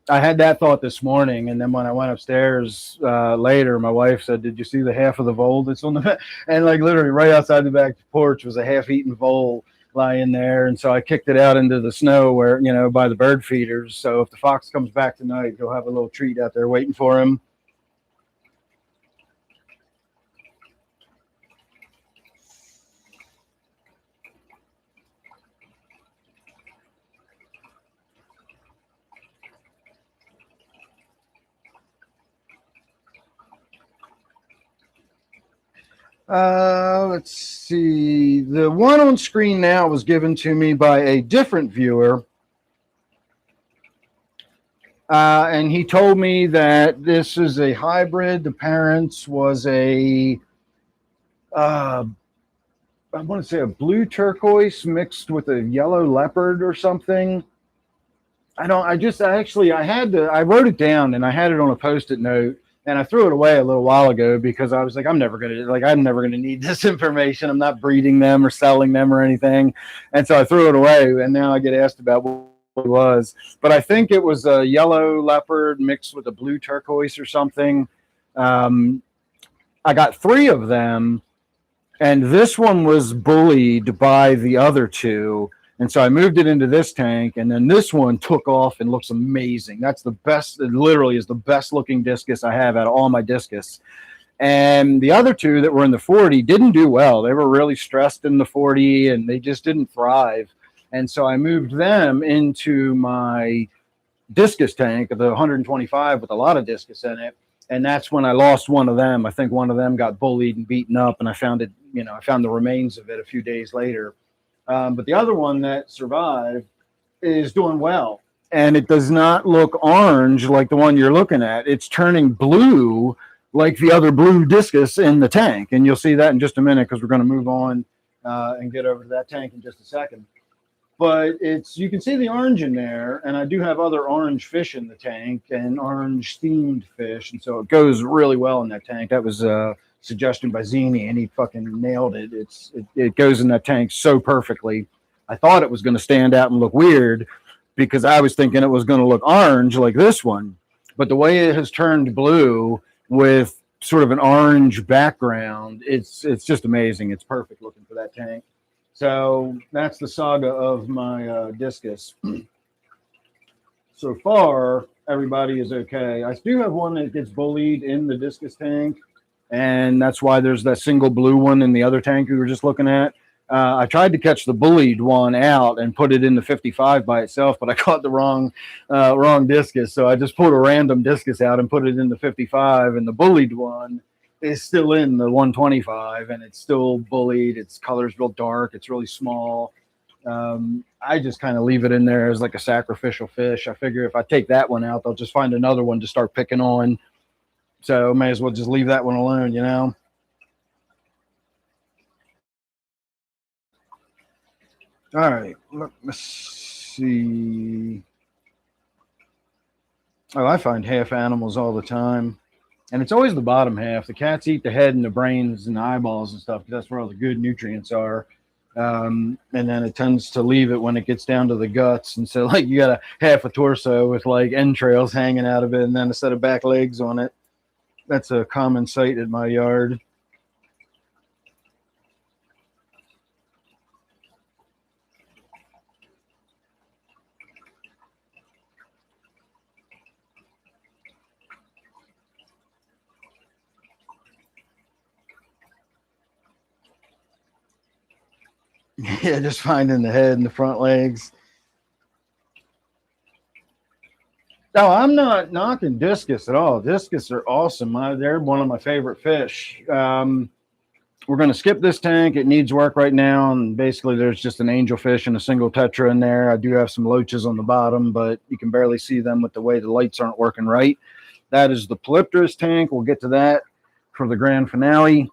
I had that thought this morning, and then when I went upstairs later, my wife said, "Did you see the half of the vole that's on the?" And like literally right outside the back porch was a half-eaten vole lying there, and so I kicked it out into the snow where by the bird feeders. So if the fox comes back tonight, he'll have a little treat out there waiting for him. Let's see. The one on screen now was given to me by a different viewer. And he told me that this is a hybrid. The parents was I want to say a blue turquoise mixed with a yellow leopard or something. I wrote it down and I had it on a Post-it note. And I threw it away a little while ago because I was like, I'm never gonna need this information. I'm not breeding them or selling them or anything. And so I threw it away. And now I get asked about what it was. But I think it was a yellow leopard mixed with a blue turquoise or something. I got 3 of them, and this one was bullied by the other 2. And so I moved it into this tank, and then this one took off and looks amazing. That's the best. It literally is the best looking discus I have out of all my discus. And the other 2 that were in the 40 didn't do well. They were really stressed in the 40, and they just didn't thrive. And so I moved them into my discus tank, the 125 with a lot of discus in it. And that's when I lost one of them. I think one of them got bullied and beaten up, and I found it. I found the remains of it a few days later. But the other one that survived is doing well. And it does not look orange like the one you're looking at. It's turning blue like the other blue discus in the tank. And you'll see that in just a minute because we're going to move on and get over to that tank in just a second. But you can see the orange in there. And I do have other orange fish in the tank and orange steamed fish. And so it goes really well in that tank. That was suggestion by Zini, and he fucking nailed it. It goes in that tank so perfectly. I thought it was going to stand out and look weird because I was thinking it was going to look orange like this one, but the way it has turned blue with sort of an orange background, it's just amazing. It's perfect looking for that tank. So that's the saga of my discus. So far, everybody is okay. I do have one that gets bullied in the discus tank, and that's why there's that single blue one in the other tank we were just looking at. I tried to catch the bullied one out and put it in the 55 by itself, but I caught the wrong discus. So I just pulled a random discus out and put it in the 55, and the bullied one is still in the 125, and it's still bullied. Its color's real dark. It's really small. I just kind of leave it in there as like a sacrificial fish. I figure if I take that one out, they'll just find another one to start picking on. So may as well just leave that one alone, All right, let me see. Oh, I find half animals all the time. And it's always the bottom half. The cats eat the head and the brains and the eyeballs and stuff because that's where all the good nutrients are. And then it tends to leave it when it gets down to the guts. And so, like, you got a half a torso with like entrails hanging out of it, and then a set of back legs on it. That's a common sight at my yard. Yeah, just finding the head and the front legs. No, I'm not knocking discus at all. Discus are awesome. They're one of my favorite fish. We're going to skip this tank. It needs work right now. And basically, there's just an angelfish and a single tetra in there. I do have some loaches on the bottom, but you can barely see them with the way the lights aren't working right. That is the Polypterus tank. We'll get to that for the grand finale.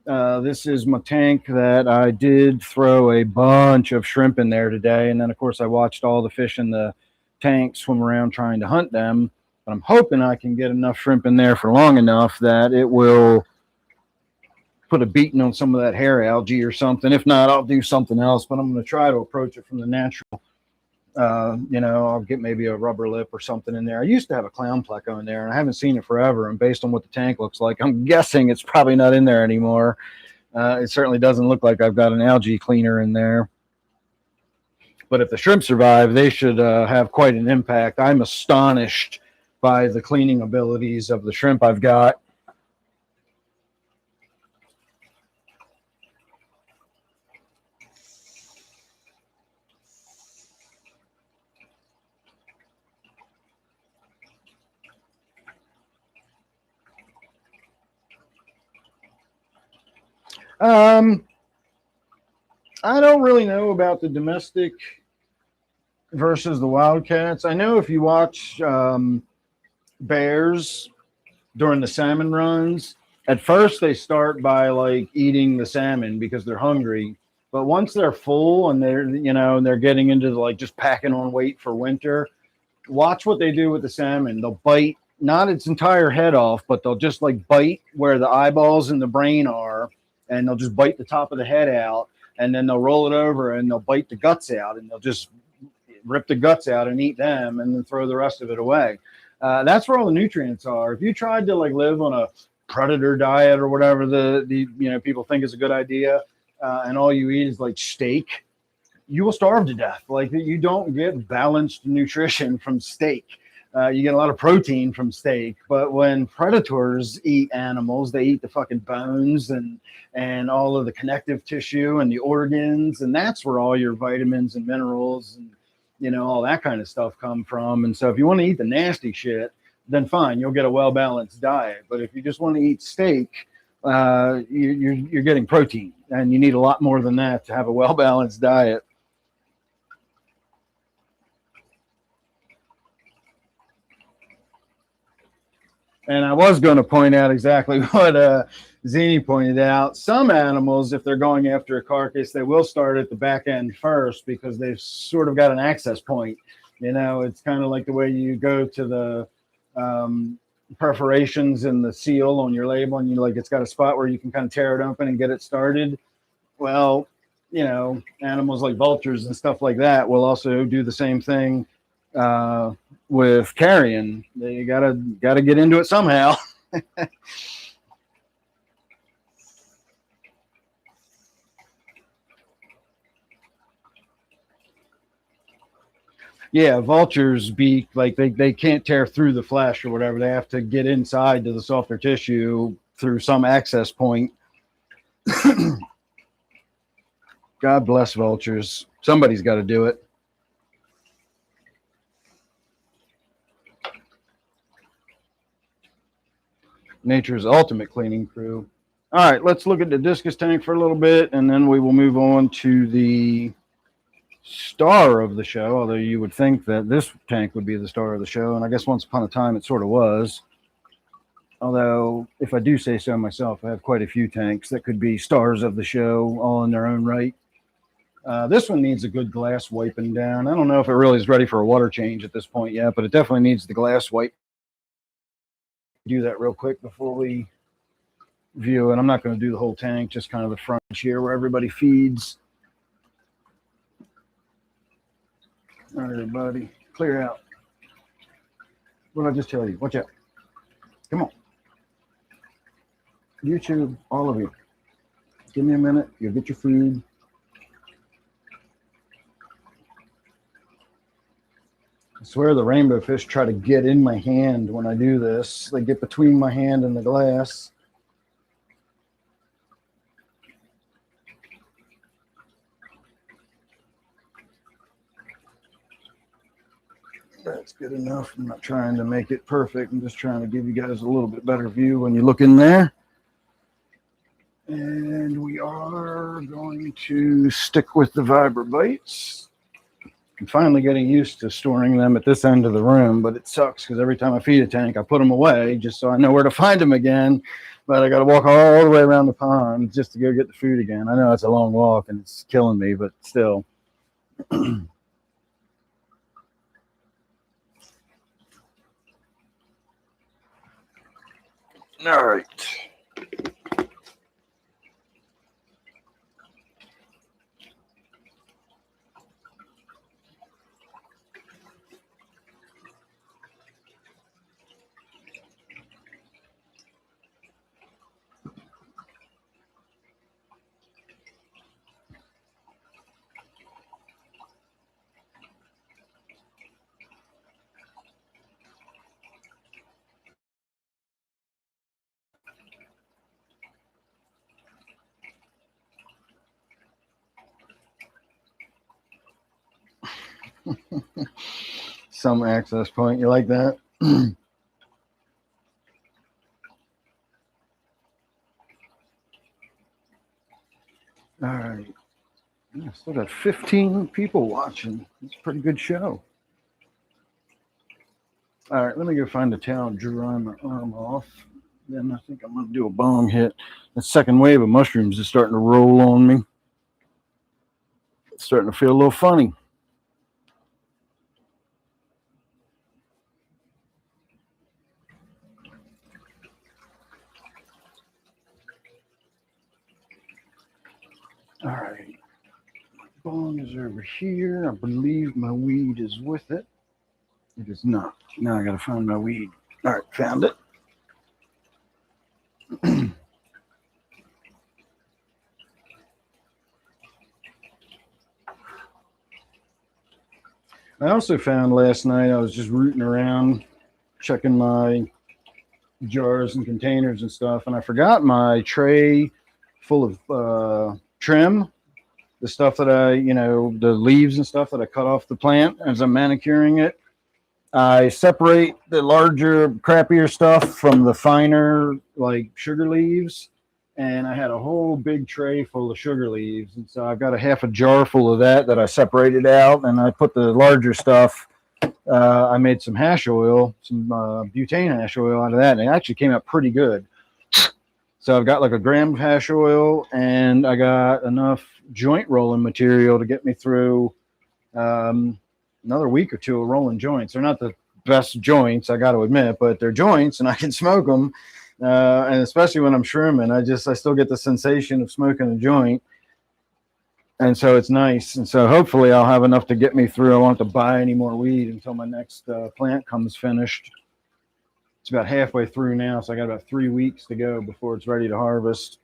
This is my tank that I did throw a bunch of shrimp in there today. And then, of course, I watched all the fish in the tank swim around trying to hunt them. But I'm hoping I can get enough shrimp in there for long enough that it will put a beating on some of that hair algae or something. If not, I'll do something else. But I'm going to try to approach it from the natural. I'll get maybe a rubber lip or something in there. I used to have a clown pleco in there, and I haven't seen it forever. And based on what the tank looks like, I'm guessing it's probably not in there anymore. It certainly doesn't look like I've got an algae cleaner in there. But if the shrimp survive, they should have quite an impact. I'm astonished by the cleaning abilities of the shrimp I've got. I don't really know about the domestic versus the wildcats. I know if you watch bears during the salmon runs, at first they start by like eating the salmon because they're hungry. But once they're full and they're getting into like just packing on weight for winter, watch what they do with the salmon. They'll bite not its entire head off, but they'll just like bite where the eyeballs and the brain are, and they'll just bite the top of the head out, and then they'll roll it over and they'll bite the guts out, and they'll just rip the guts out and eat them, and then throw the rest of it away. That's where all the nutrients are. If you tried to like live on a predator diet or whatever the people think is a good idea, and all you eat is like steak, you will starve to death. Like, you don't get balanced nutrition from steak. You get a lot of protein from steak, but when predators eat animals, they eat the fucking bones and all of the connective tissue and the organs, and that's where all your vitamins and minerals and all that kind of stuff come from. And so if you want to eat the nasty shit, then fine, you'll get a well-balanced diet. But if you just want to eat steak, you're getting protein, and you need a lot more than that to have a well-balanced diet. And I was going to point out exactly what Zini pointed out. Some animals, if they're going after a carcass, they will start at the back end first because they've sort of got an access point. It's kind of like the way you go to the perforations in the seal on your label, and it's got a spot where you can kind of tear it open and get it started. Well, animals like vultures and stuff like that will also do the same thing with carrion. You gotta get into it somehow. Yeah, vultures beak, like they can't tear through the flesh or whatever. They have to get inside to the softer tissue through some access point. God bless vultures. Somebody's got to do it. Nature's ultimate cleaning crew. All right, let's look at the discus tank for a little bit, and then we will move on to the star of the show, although you would think that this tank would be the star of the show, and I guess once upon a time it sort of was. Although, if I do say so myself, I have quite a few tanks that could be stars of the show all in their own right. This one needs a good glass wiping down. I don't know if it really is ready for a water change at this point yet, but it definitely needs the glass wipe. Do that real quick before we view, and I'm not going to do the whole tank, just kind of the front here where everybody feeds. All right, everybody, clear out. What did I just tell you? Watch out. Come on. YouTube, all of you. Give me a minute. You'll get your food. I swear the rainbow fish try to get in my hand when I do this. They get between my hand and the glass. That's good enough. I'm not trying to make it perfect. I'm just trying to give you guys a little bit better view when you look in there. And we are going to stick with the vibra bites. I'm finally getting used to storing them at this end of the room, but it sucks because every time I feed a tank, I put them away just so I know where to find them again. But I got to walk all the way around the pond just to go get the food again. I know it's a long walk and it's killing me, but still. All right. Some access point. You like that? All right. Yeah, still got 15 people watching. It's a pretty good show. All right, let me go find a towel and dry my arm off. Then I think I'm going to do a bong hit. The second wave of mushrooms is starting to roll on me. It's starting to feel a little funny. All right. Bong is over here. I believe my weed is with it. It is not. Now I got to find my weed. All right, found it. I also found last night, I was just rooting around, checking my jars and containers and stuff, and I forgot my tray full of trim, the stuff that the leaves and stuff that I cut off the plant as I'm manicuring it. I separate the larger, crappier stuff from the finer, like sugar leaves. And I had a whole big tray full of sugar leaves. And so I've got a half a jar full of that I separated out. And I put the larger stuff. I made some hash oil, some butane hash oil out of that. And it actually came out pretty good. So I've got like a gram of hash oil. And I got enough joint rolling material to get me through another week or two of rolling joints. They're not the best joints, I got to admit, but they're joints and I can smoke them. And especially when I'm shrooming, I still get the sensation of smoking a joint. And so it's nice. And so hopefully I'll have enough to get me through. I won't have to buy any more weed until my next plant comes finished. It's about halfway through now, so I got about 3 weeks to go before it's ready to harvest.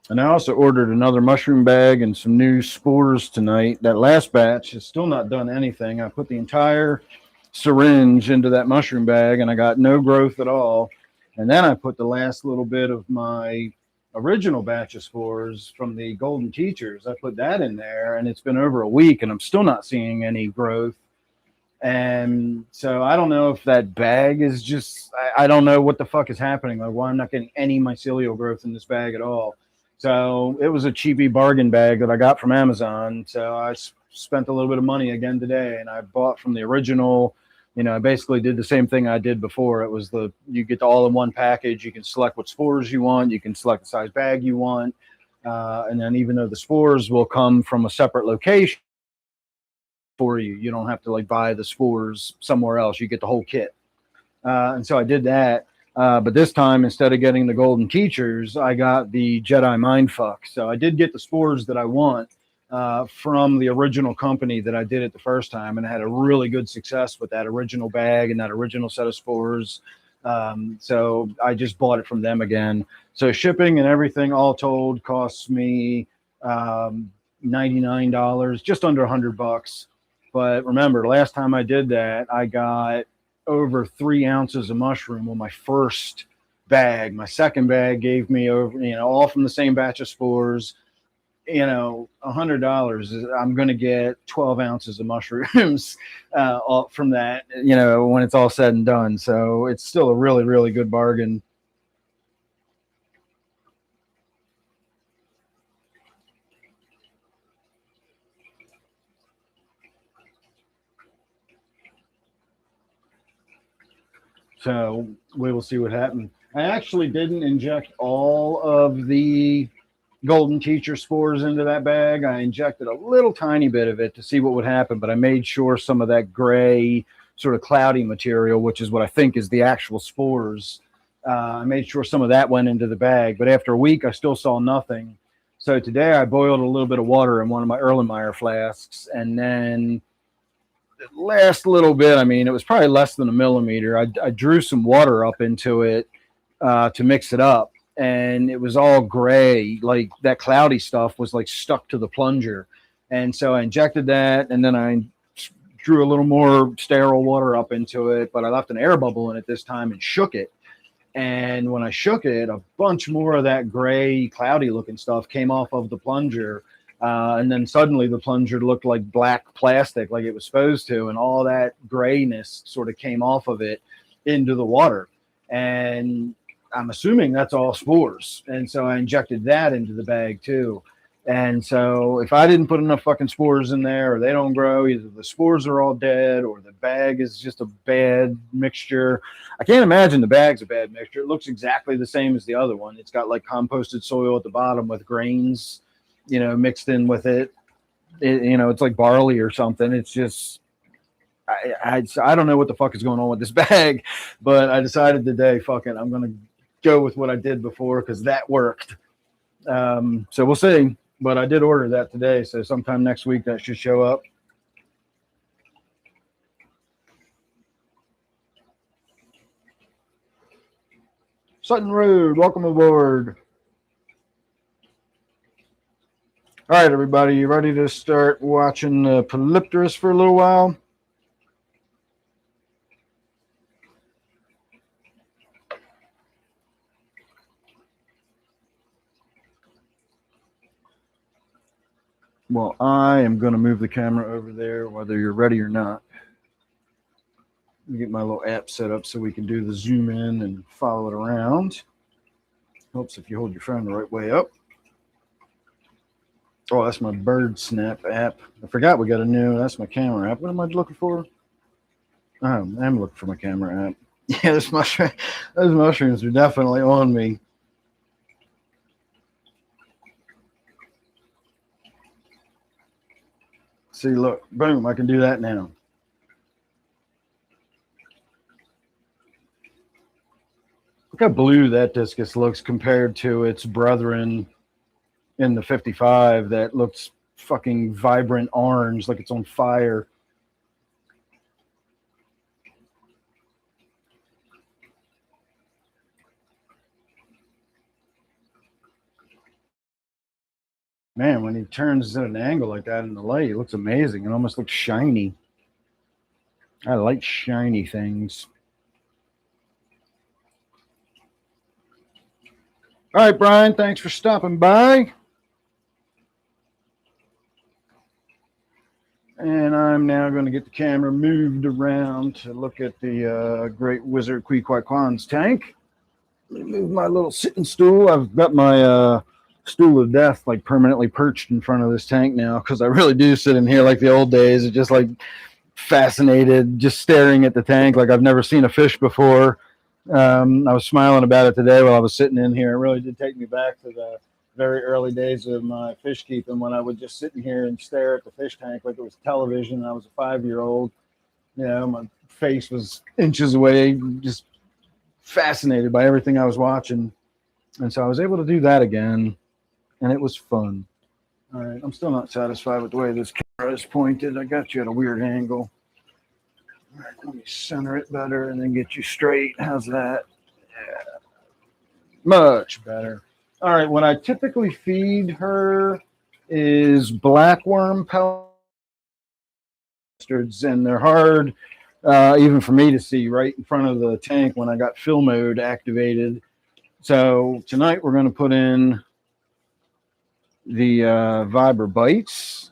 And I also ordered another mushroom bag and some new spores tonight. That last batch has still not done anything. I put the entire syringe into that mushroom bag and I got no growth at all. And then I put the last little bit of my original batch of spores from the Golden Teachers. I put that in there and it's been over a week and I'm still not seeing any growth. And so I don't know if that bag is just, I don't know what the fuck is happening. Like why I'm not getting any mycelial growth in this bag at all. So it was a cheapy bargain bag that I got from Amazon. So I spent a little bit of money again today and I bought from the original, You know, I basically did the same thing I did before. It was you get the all-in-one package. You can select what spores you want. You can select the size bag you want. And then even though the spores will come from a separate location for you, you don't have to like buy the spores somewhere else. You get the whole kit. And so I did that. But this time, instead of getting the golden teachers, I got the Jedi Mindfuck. So I did get the spores that I want from the original company that I did it the first time. And I had a really good success with that original bag and that original set of spores. So I just bought it from them again. So shipping and everything all told costs me $99, just under $100. But remember, last time I did that, I got over 3 ounces of mushroom on my first bag. My second bag gave me over, all from the same batch of spores. $100. I'm going to get 12 ounces of mushrooms from that, when it's all said and done. So it's still a really, really good bargain. So we will see what happens. I actually didn't inject all of the golden teacher spores into that bag. I injected a little tiny bit of it to see what would happen, but I made sure some of that gray sort of cloudy material, which is what I think is the actual spores, I made sure some of that went into the bag. But after a week, I still saw nothing. So today I boiled a little bit of water in one of my Erlenmeyer flasks, and then the last little bit, it was probably less than a millimeter. I drew some water up into it to mix it up, and it was all gray. Like that cloudy stuff was like stuck to the plunger. And so I injected that, and then I drew a little more sterile water up into it, but I left an air bubble in it this time and shook it. And when I shook it, a bunch more of that gray, cloudy looking stuff came off of the plunger. And then suddenly the plunger looked like black plastic, like it was supposed to, and all that grayness sort of came off of it into the water. And I'm assuming that's all spores. And so I injected that into the bag too. And so if I didn't put enough fucking spores in there, or they don't grow, either the spores are all dead or the bag is just a bad mixture. I can't imagine the bag's a bad mixture. It looks exactly the same as the other one. It's got like composted soil at the bottom with grains, mixed in with it. It's like barley or something. It's just, I don't know what the fuck is going on with this bag, but I decided today, fuck it, I'm going to go with what I did before because that worked. So we'll see. But I did order that today, so sometime next week that should show up. Sutton Road, welcome aboard. All right, everybody, you ready to start watching Polypterus for a little while? Well, I am going to move the camera over there, whether you're ready or not. Let me get my little app set up so we can do the zoom in and follow it around. Helps if you hold your phone the right way up. Oh, that's my Bird Snap app. I forgot we got that's my camera app. What am I looking for? Oh, I'm looking for my camera app. Yeah, those mushrooms are definitely on me. See, look, boom, I can do that now. Look how blue that discus looks compared to its brethren in the 55 that looks fucking vibrant orange, like it's on fire. Man, when he turns at an angle like that in the light, it looks amazing. It almost looks shiny. I like shiny things. All right, Brian, thanks for stopping by. And I'm now going to get the camera moved around to look at the Great Wizard Queequeg tank. Let me move my little sitting stool. I've got my stool of death like permanently perched in front of this tank now because I really do sit in here like the old days. It just like fascinated, just staring at the tank like I've never seen a fish before. I was smiling about it today while I was sitting in here. It really did take me back to the very early days of my fish keeping, when I would just sit in here and stare at the fish tank like it was television. I was a 5-year-old. You know, my face was inches away, just fascinated by everything I was watching. And so I was able to do that again, and it was fun. All right, I'm still not satisfied with the way this camera is pointed. I got you at a weird angle. All right, let me center it better and then get you straight. How's that? Yeah, much better. All right, what I typically feed her is blackworm pellets, and they're hard even for me to see right in front of the tank when I got fill mode activated. So tonight we're going to put in the Viber bites.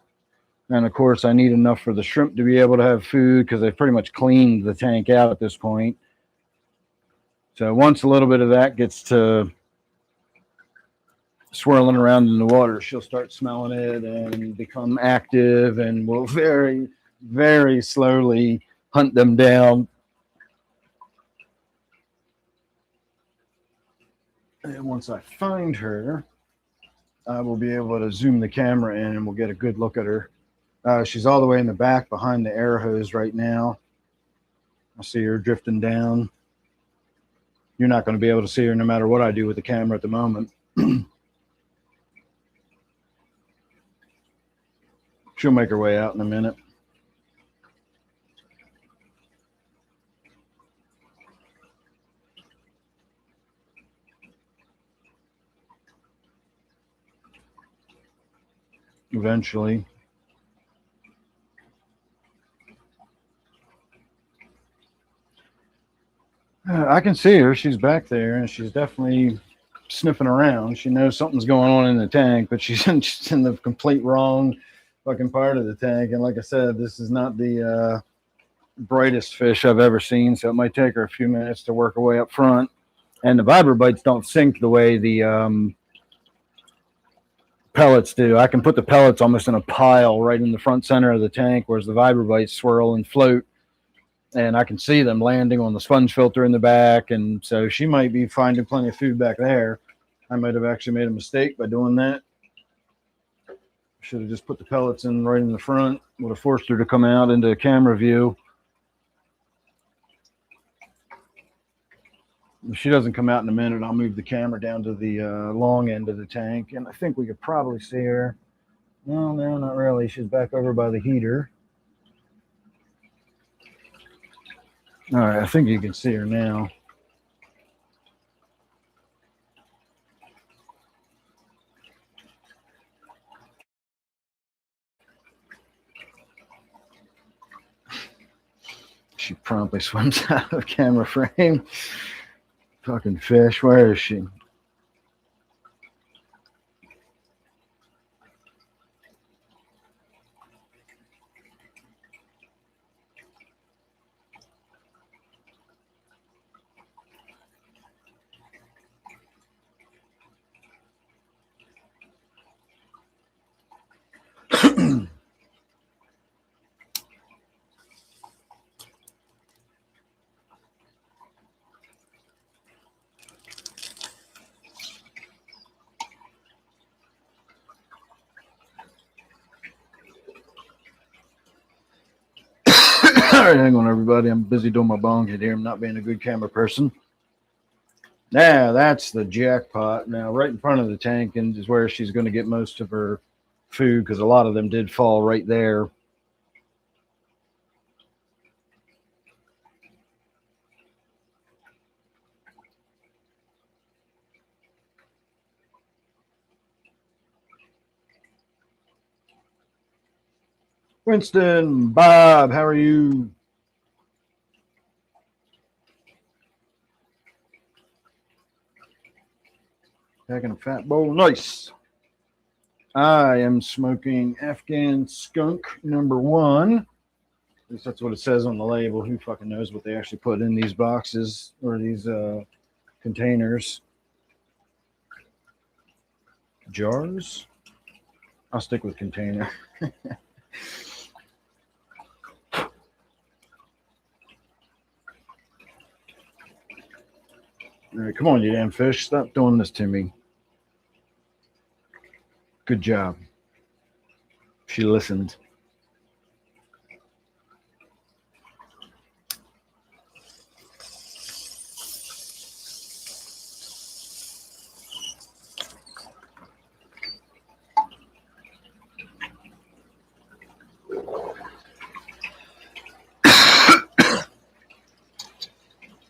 And of course, I need enough for the shrimp to be able to have food, because I've pretty much cleaned the tank out at this point. So once a little bit of that gets to swirling around in the water, she'll start smelling it and become active, and will very, very slowly hunt them down. And once I find her, I will be able to zoom the camera in and we'll get a good look at her. She's all the way in the back behind the air hose right now. I see her drifting down. You're not going to be able to see her no matter what I do with the camera at the moment. She'll make her way out in a minute. Eventually. I can see her. She's back there, and she's definitely sniffing around. She knows something's going on in the tank, but she's in the complete wrong fucking part of the tank. And like I said, this is not the brightest fish I've ever seen, so it might take her a few minutes to work her way up front. And the vibra bites don't sink the way the pellets do. I can put the pellets almost in a pile right in the front center of the tank, whereas the vibra bites swirl and float. And I can see them landing on the sponge filter in the back. And so she might be finding plenty of food back there. I might have actually made a mistake by doing that. Should have just put the pellets in right in the front. Would have forced her to come out into camera view. If she doesn't come out in a minute, I'll move the camera down to the long end of the tank. And I think we could probably see her. No, not really. She's back over by the heater. All right, I think you can see her now. She promptly swims out of camera frame. Fucking fish, where is she? All right, hang on, everybody. I'm busy doing my bong hit here. I'm not being a good camera person. Yeah, that's the jackpot. Now, right in front of the tank and is where she's going to get most of her food, because a lot of them did fall right there. Winston, Bob, how are you? Packing a fat bowl. Nice. I am smoking Afghan skunk #1. At least that's what it says on the label. Who fucking knows what they actually put in these boxes or these containers. Jars? I'll stick with container. All right, come on, you damn fish. Stop doing this to me. Good job. She listened.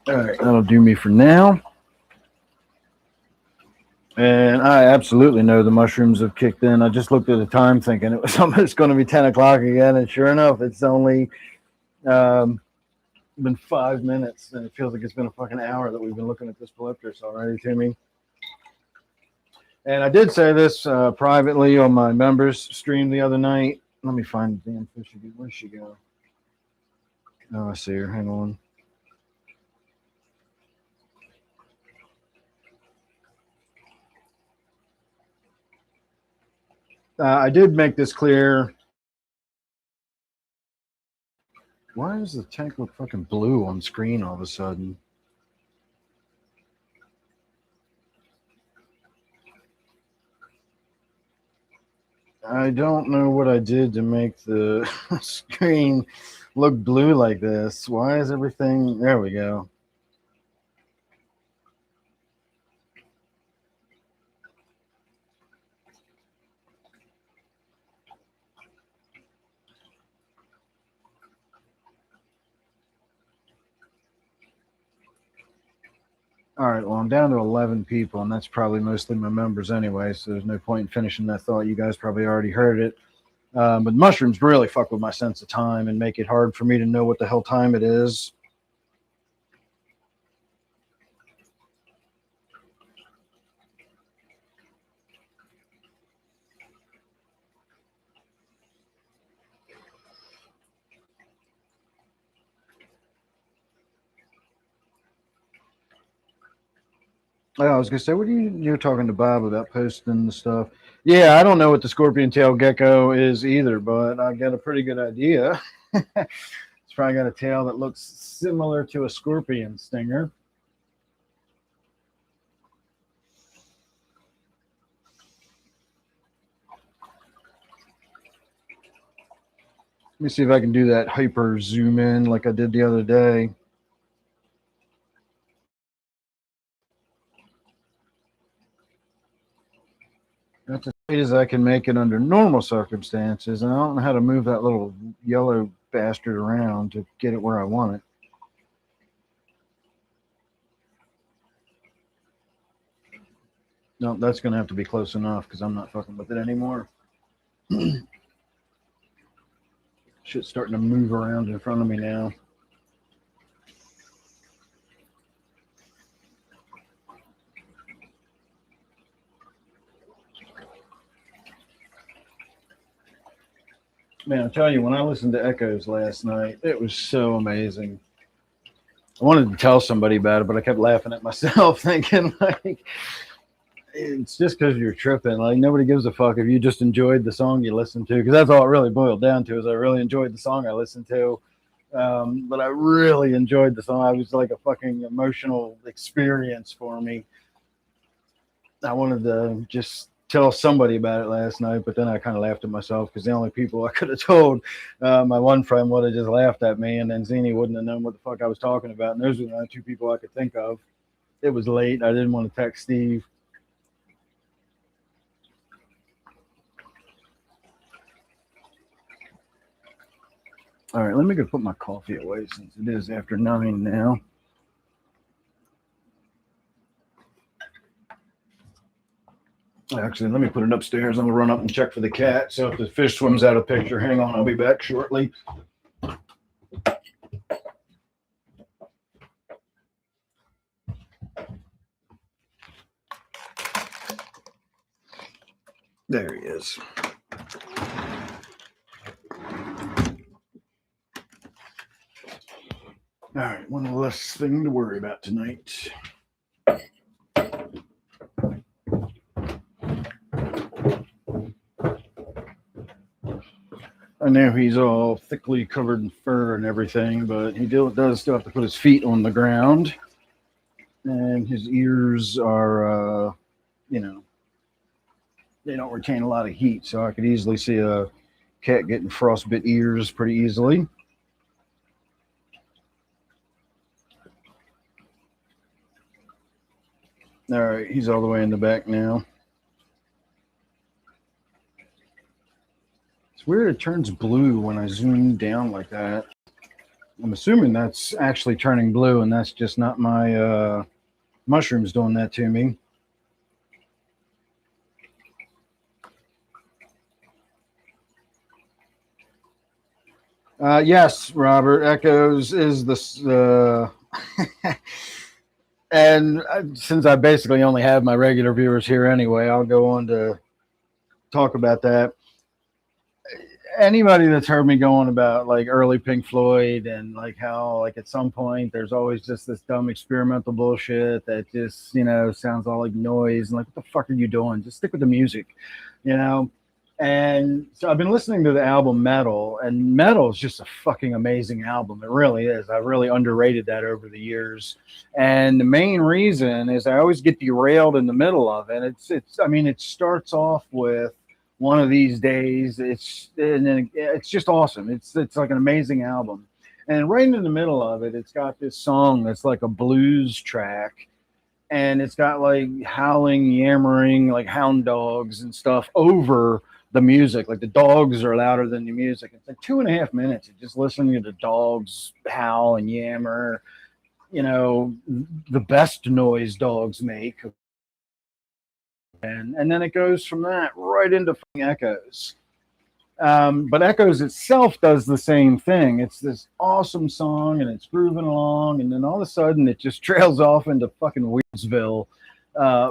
All right, that'll do me for now. And I absolutely know the mushrooms have kicked in. I just looked at the time thinking it was almost going to be 10 o'clock again. And sure enough, it's only been 5 minutes. And it feels like it's been a fucking hour that we've been looking at this polypterus already, Timmy. And I did say this privately on my members stream the other night. Let me find the damn fish again. Where'd she go? Oh, I see her. Hang on. I did make this clear. Why does the tank look fucking blue on screen all of a sudden? I don't know what I did to make the screen look blue like this. Why is everything... There we go. All right, well, I'm down to 11 people, and that's probably mostly my members anyway, so there's no point in finishing that thought. You guys probably already heard it. But mushrooms really fuck with my sense of time and make it hard for me to know what the hell time it is. I was gonna say, what are you're talking to Bob about posting the stuff? Yeah, I don't know what the scorpion tail gecko is either, but I got a pretty good idea. It's probably got a tail that looks similar to a scorpion stinger. Let me see if I can do that hyper zoom in like I did the other day. That's as tight as I can make it under normal circumstances. And I don't know how to move that little yellow bastard around to get it where I want it. No, that's going to have to be close enough because I'm not fucking with it anymore. Shit's starting to move around in front of me now. Man, I tell you, when I listened to Echoes last night, it was so amazing. I wanted to tell somebody about it, but I kept laughing at myself, thinking like, it's just because you're tripping. Like nobody gives a fuck if you just enjoyed the song you listened to, because that's all it really boiled down to. Is I really enjoyed the song I listened to, but I really enjoyed the song. It was like a fucking emotional experience for me. I wanted to just tell somebody about it last night, but then I kind of laughed at myself because the only people I could have told, my one friend would have just laughed at me, and then Zini wouldn't have known what the fuck I was talking about. And those were the only two people I could think of. It was late. I didn't want to text Steve. All right, let me go put my coffee away since it is after 9 now. Actually, let me put it upstairs. I'm going to run up and check for the cat. So if the fish swims out of the picture, hang on. I'll be back shortly. There he is. All right, one less thing to worry about tonight. I know he's all thickly covered in fur and everything, but he does still have to put his feet on the ground. and his ears are, you know, they don't retain a lot of heat, so I could easily see a cat getting frostbit ears pretty easily. All right, he's all the way in the back now. It's weird it turns blue when I zoom down like that. I'm assuming that's actually turning blue, and that's just not my mushrooms doing that to me. Yes, Robert, Echoes is the and since I basically only have my regular viewers here anyway, I'll go on to talk about that. Anybody that's heard me going about like early Pink Floyd and like how like at some point there's always just this dumb experimental bullshit that just, you know, sounds all like noise and like, what the fuck are you doing? Just stick with the music, you know? And so I've been listening to the album Metal, and Metal is just a fucking amazing album. It really is. I really underrated that over the years. And the main reason is I always get derailed in the middle of it. I mean, it starts off with One of These Days. It's just awesome. It's like an amazing album. And right in the middle of it, it's got this song that's like a blues track, and it's got like howling, yammering, like hound dogs and stuff over the music. Like the dogs are louder than the music. It's like 2.5 minutes of just listening to the dogs howl and yammer, you know, the best noise dogs make. And then it goes from that right into Echoes. But Echoes itself does the same thing. It's this awesome song and it's grooving along, and then all of a sudden it just trails off into fucking Weirdsville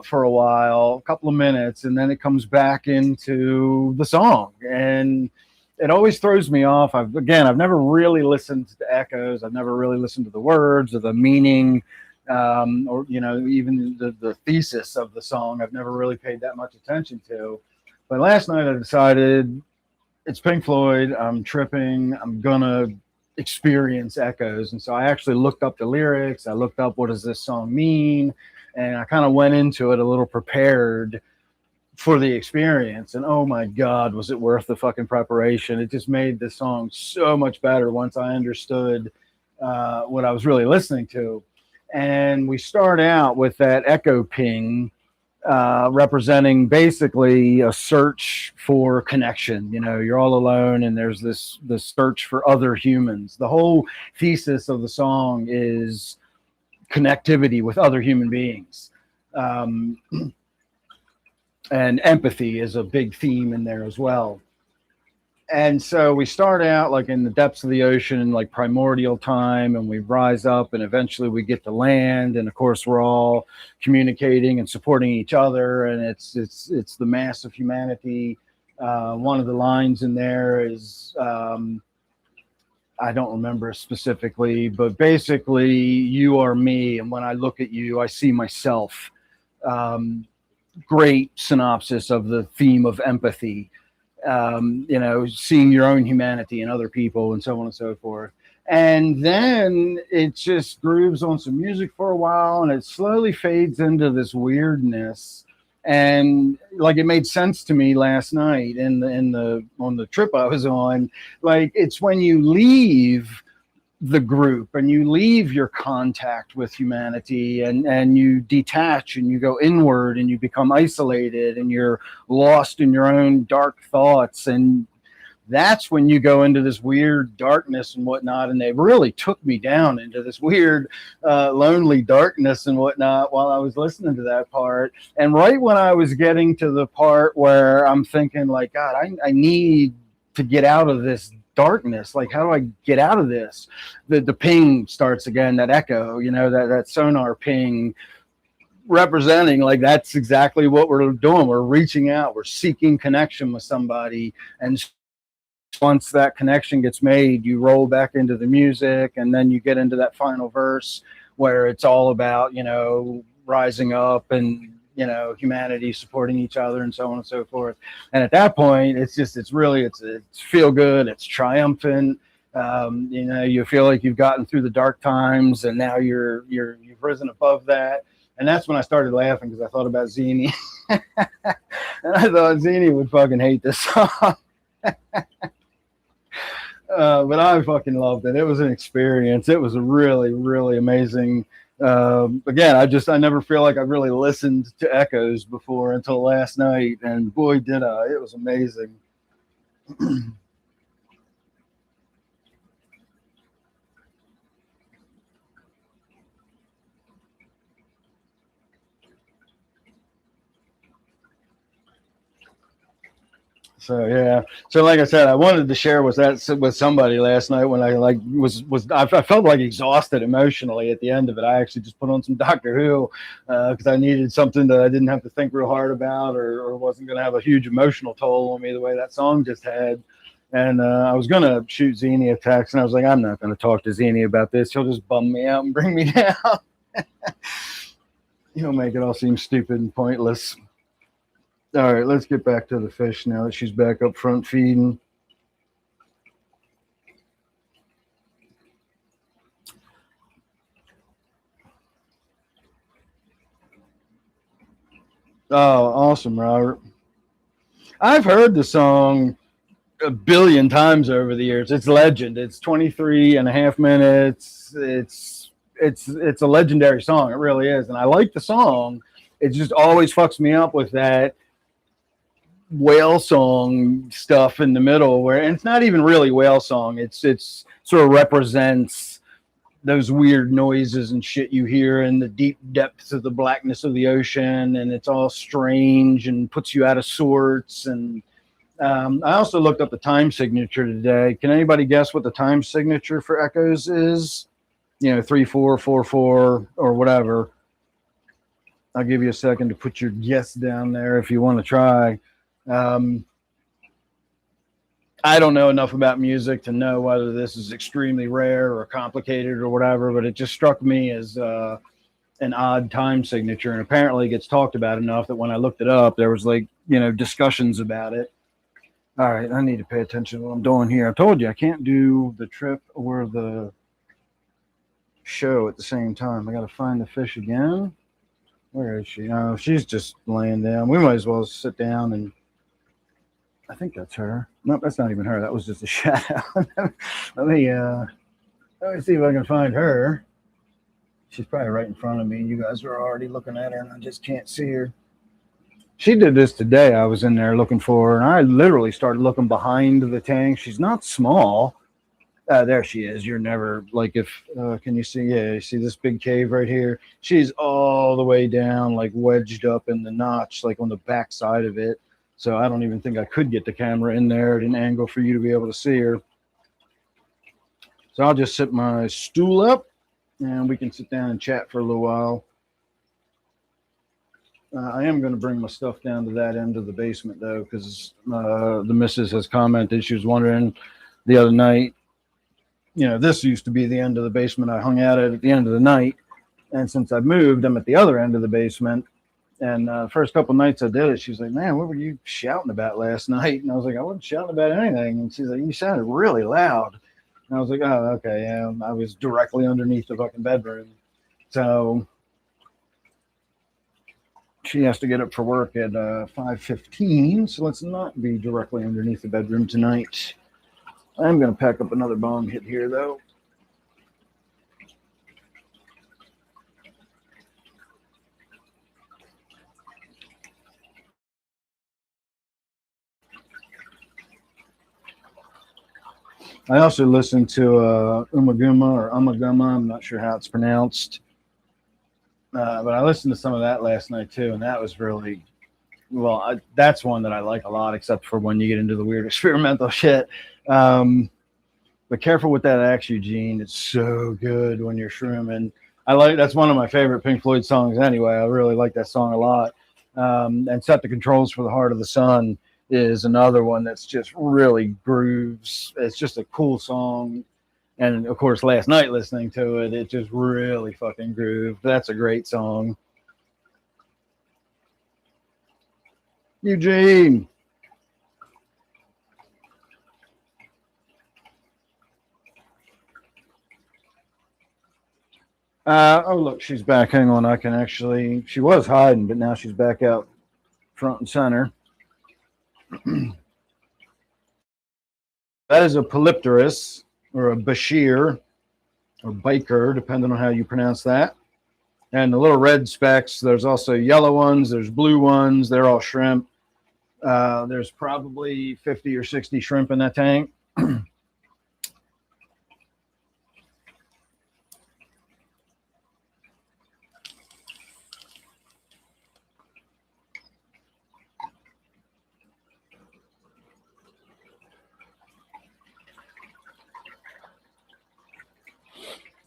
for a while, a couple of minutes, and then it comes back into the song. And it always throws me off. I've never really listened to Echoes. I've never really listened to the words or the meaning, or, you know, even the thesis of the song. I've never really paid that much attention to. But last night I decided it's Pink Floyd. I'm tripping. I'm gonna experience Echoes. And so I actually looked up the lyrics. I looked up what does this song mean, and I kind of went into it a little prepared for the experience. And oh my God, was it worth the fucking preparation? It just made the song so much better once I understood what I was really listening to. And we start out with that echo ping, representing basically a search for connection. You know, you're all alone and there's this search for other humans. The whole thesis of the song is connectivity with other human beings. And empathy is a big theme in there as well. And so we start out like in the depths of the ocean, like primordial time, and we rise up and eventually we get to land. And of course we're all communicating and supporting each other. And it's the mass of humanity. One of the lines in there is, I don't remember specifically, but basically you are me. And when I look at you, I see myself. Great synopsis of the theme of empathy. You know, seeing your own humanity in other people and so on and so forth. And then it just grooves on some music for a while and it slowly fades into this weirdness. And like it made sense to me last night on the trip I was on. Like it's when you leave the group and you leave your contact with humanity and you detach and you go inward and you become isolated and you're lost in your own dark thoughts, and that's when you go into this weird darkness and whatnot. And they really took me down into this weird lonely darkness and whatnot while I was listening to that part. And right when I was getting to the part where I'm thinking like, God, I need to get out of this darkness. Like, how do I get out of this? The ping starts again, that echo, you know, that sonar ping, representing like that's exactly what we're doing. We're reaching out, we're seeking connection with somebody. And once that connection gets made, you roll back into the music, and then you get into that final verse where it's all about, you know, rising up and, you know, humanity supporting each other and so on and so forth. And at that point, it's feel good, it's triumphant. You know, you feel like you've gotten through the dark times, and now you've risen above that. And that's when I started laughing because I thought about Zini, and I thought Zini would fucking hate this song. But I fucking loved it. It was an experience. It was a really, really amazing. Again, I never feel like I really listened to Echoes before until last night, and boy, did I! It was amazing. So yeah, so like I said, I wanted to share with somebody last night when I like I felt like exhausted emotionally at the end of it. I actually just put on some Doctor Who because I needed something that I didn't have to think real hard about or wasn't going to have a huge emotional toll on me the way that song just had. And I was going to shoot Zini a text, and I was like, I'm not going to talk to Zini about this. He'll just bum me out and bring me down. He'll make it all seem stupid and pointless. All right, let's get back to the fish now that she's back up front feeding. Oh, awesome, Robert. I've heard the song a billion times over the years. It's legend. It's 23 and a half minutes. It's a legendary song. It really is. And I like the song. It just always fucks me up with that whale song stuff in the middle where and it's not even really whale song. It's sort of represents those weird noises and shit you hear in the deep depths of the blackness of the ocean, and it's all strange and puts you out of sorts. And I also looked up the time signature today. Can anybody guess what the time signature for Echoes is? You know, 3444 or whatever. I'll give you a second to put your guess down there if you want to try. Um, I don't know enough about music to know whether this is extremely rare or complicated or whatever, but it just struck me as an odd time signature, and apparently it gets talked about enough that when I looked it up, there was like discussions about it. All right, I need to pay attention to what I'm doing here. I told you I can't do the trip or the show at the same time. I got to find the fish again. Where is she? Oh, she's just laying down. We might as well sit down and. I think that's her. Nope, that's not even her. That was just a shadow. let me see if I can find her. She's probably right in front of me. You guys are already looking at her, and I just can't see her. She did this today. I was in there looking for her, and I literally started looking behind the tank. She's not small. There she is. You're never like if can you see? Yeah, you see this big cave right here? She's all the way down, like wedged up in the notch, like on the back side of it. So I don't even think I could get the camera in there at an angle for you to be able to see her. So I'll just sit my stool up and we can sit down and chat for a little while. I am going to bring my stuff down to that end of the basement though, because the missus has commented. She was wondering the other night, this used to be the end of the basement I hung out at the end of the night. And since I've moved, I'm at the other end of the basement. And first couple nights I did it, she was like, man, what were you shouting about last night? And I was like, I wasn't shouting about anything. And she's like, you sounded really loud. And I was like, oh, okay, yeah. I was directly underneath the fucking bedroom. So she has to get up for work at 5:15. So let's not be directly underneath the bedroom tonight. I'm going to pack up another bong hit here, though. I also listened to Umaguma or Umaguma. I'm not sure how it's pronounced. But I listened to some of that last night, too. And that was really, that's one that I like a lot, except for when you get into the weird experimental shit. But careful with that axe, Eugene. It's so good when you're shrooming. That's one of my favorite Pink Floyd songs anyway. I really like that song a lot. And Set the Controls for the Heart of the Sun is another one that's just really grooves. It's just a cool song. And of course, last night listening to it, it just really fucking grooved. That's a great song. Eugene. Oh, look, she's back. Hang on. I can actually. She was hiding, but now she's back out front and center. That is a polypterus or a bashir or biker, depending on how you pronounce that. And the little red specks, there's also yellow ones, there's blue ones, they're all shrimp. There's probably 50 or 60 shrimp in that tank.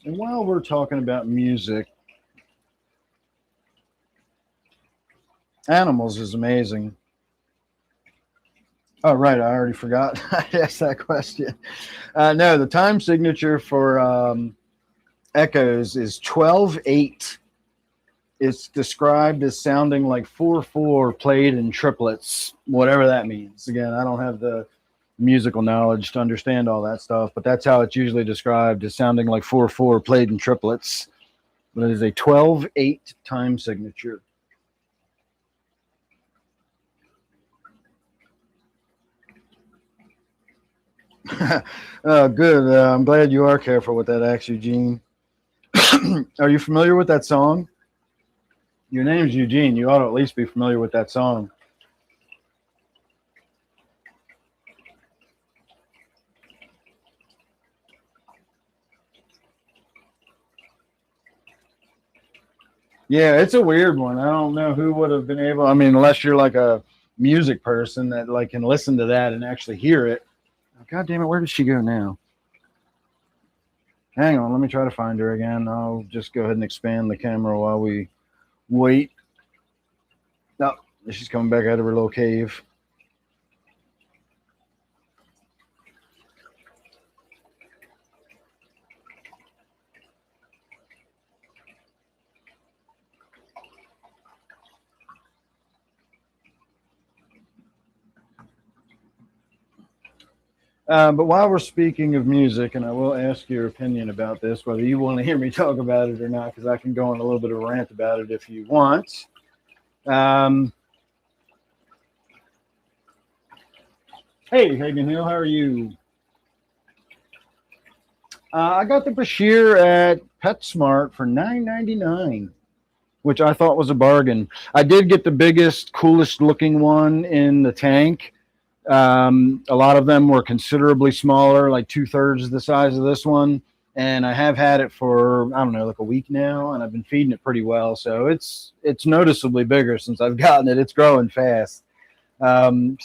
And while we're talking about music, animals is amazing. Oh, right. I already forgot. I asked that question. No, the time signature for echoes is 12/8. It's described as sounding like 4/4 played in triplets, whatever that means. Again, I don't have the musical knowledge to understand all that stuff, but that's how it's usually described, as sounding like 4/4 played in triplets. But it is a 12/8 time signature. Good. I'm glad you are careful with that axe, Eugene. Are you familiar with that song? Your name's Eugene. You ought to at least be familiar with that song. Yeah, it's a weird one. I don't know who would have been able. I mean, unless you're like a music person that like can listen to that and actually hear it. God damn it, where did she go now? Hang on, let me try to find her again. I'll just go ahead and expand the camera while we wait. No, she's coming back out of her little cave. But while we're speaking of music, and I will ask your opinion about this, whether you want to hear me talk about it or not, because I can go on a little bit of a rant about it if you want. Um, hey, Hagen Hill, how are you? I got the Bashir at PetSmart for $9.99, which I thought was a bargain. I did get the biggest, coolest looking one in the tank. A lot of them were considerably smaller, like 2/3 the size of this one. And I have had it for, I don't know, like a week now, and I've been feeding it pretty well. So it's noticeably bigger since I've gotten it. It's growing fast. So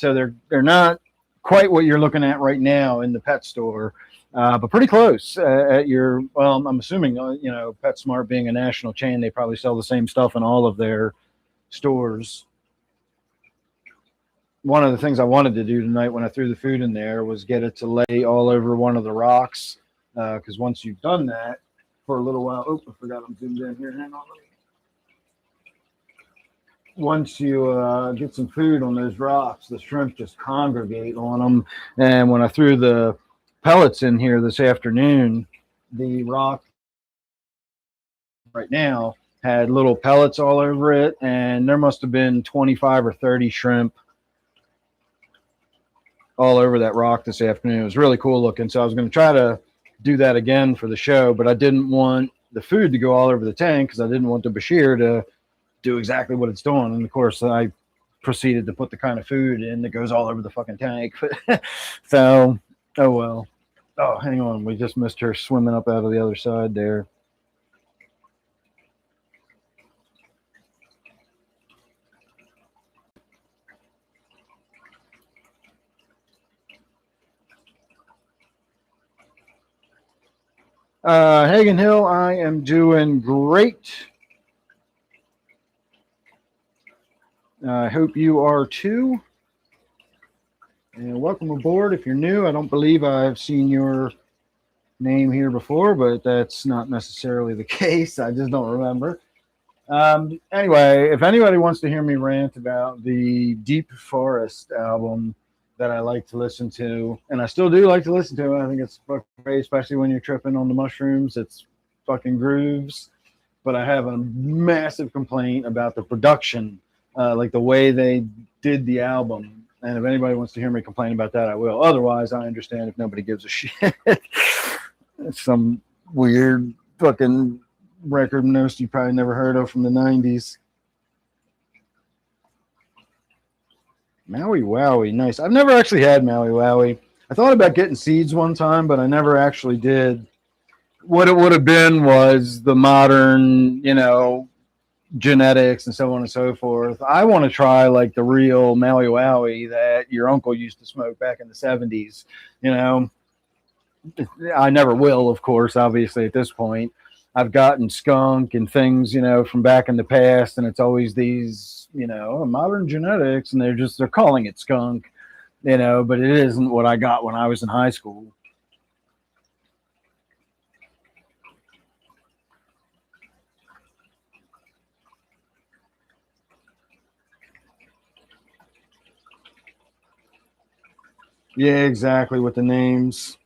they're not quite what you're looking at right now in the pet store, but pretty close at your. Well, I'm assuming PetSmart being a national chain, they probably sell the same stuff in all of their stores. One of the things I wanted to do tonight when I threw the food in there was get it to lay all over one of the rocks, because once you've done that for a little while, oh, I forgot I'm zoomed in here. Hang on. Once you get some food on those rocks, the shrimp just congregate on them. And when I threw the pellets in here this afternoon, the rock right now had little pellets all over it, and there must have been 25 or 30 shrimp all over that rock this afternoon. It was really cool looking. So I was going to try to do that again for the show, but I didn't want the food to go all over the tank because I didn't want the Bashir to do exactly what it's doing. And of course, I proceeded to put the kind of food in that goes all over the fucking tank. So, oh well. Oh, hang on. We just missed her swimming up out of the other side there. Hagen Hill, I am doing great. I hope you are too. And welcome aboard if you're new. I don't believe I've seen your name here before, but that's not necessarily the case. I just don't remember. Anyway, if anybody wants to hear me rant about the Deep Forest album that I like to listen to, and I still do like to listen to it, I think it's fucking great, especially when you're tripping on the mushrooms. It's fucking grooves. but I have a massive complaint about the production, like the way they did the album. And if anybody wants to hear me complain about that, I will. Otherwise, I understand if nobody gives a shit. It's some weird fucking record most you probably never heard of from the 90s. Maui Wowie, nice. I've never actually had Maui Wowie. I thought about getting seeds one time, but I never actually did. What it would have been was the modern, genetics and so on and so forth. I want to try like the real Maui Wowie that your uncle used to smoke back in the 70s. I never will, of course, obviously, at this point. I've gotten skunk and things, from back in the past, and it's always these, modern genetics, and they're calling it skunk, but it isn't what I got when I was in high school. Yeah, exactly, with the names.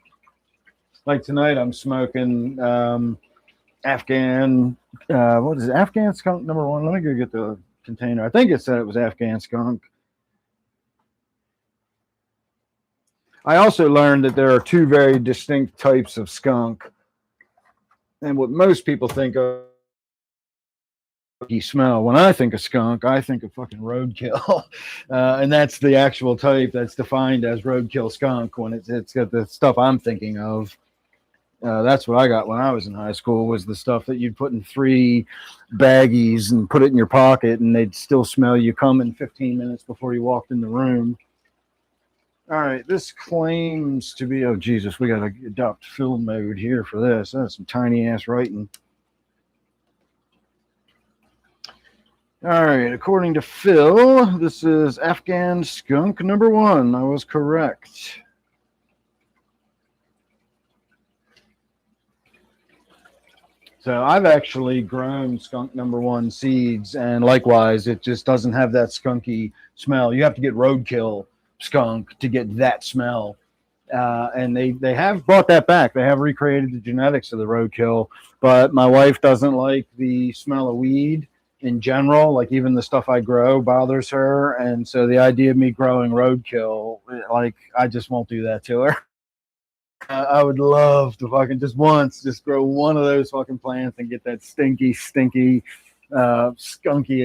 Like tonight, I'm smoking Afghan. What is it? Afghan skunk #1. Let me go get the container. I think it said it was Afghan skunk. I also learned that there are two very distinct types of skunk, and what most people think of smell. When I think of skunk, I think of fucking roadkill, and that's the actual type that's defined as roadkill skunk. When it's got the stuff I'm thinking of. That's what I got when I was in high school, was the stuff that you'd put in 3 baggies and put it in your pocket, and they'd still smell you coming 15 minutes before you walked in the room. All right, this claims to be, oh, Jesus, we got to adopt film mode here for this. That's some tiny-ass writing. All right, according to Phil, this is Afghan skunk #1. I was correct. So I've actually grown skunk #1 seeds, and likewise, it just doesn't have that skunky smell. You have to get roadkill skunk to get that smell. And they have brought that back. They have recreated the genetics of the roadkill, but my wife doesn't like the smell of weed in general. Like even the stuff I grow bothers her. And so the idea of me growing roadkill, like I just won't do that to her. I would love to fucking just grow one of those fucking plants and get that stinky, skunky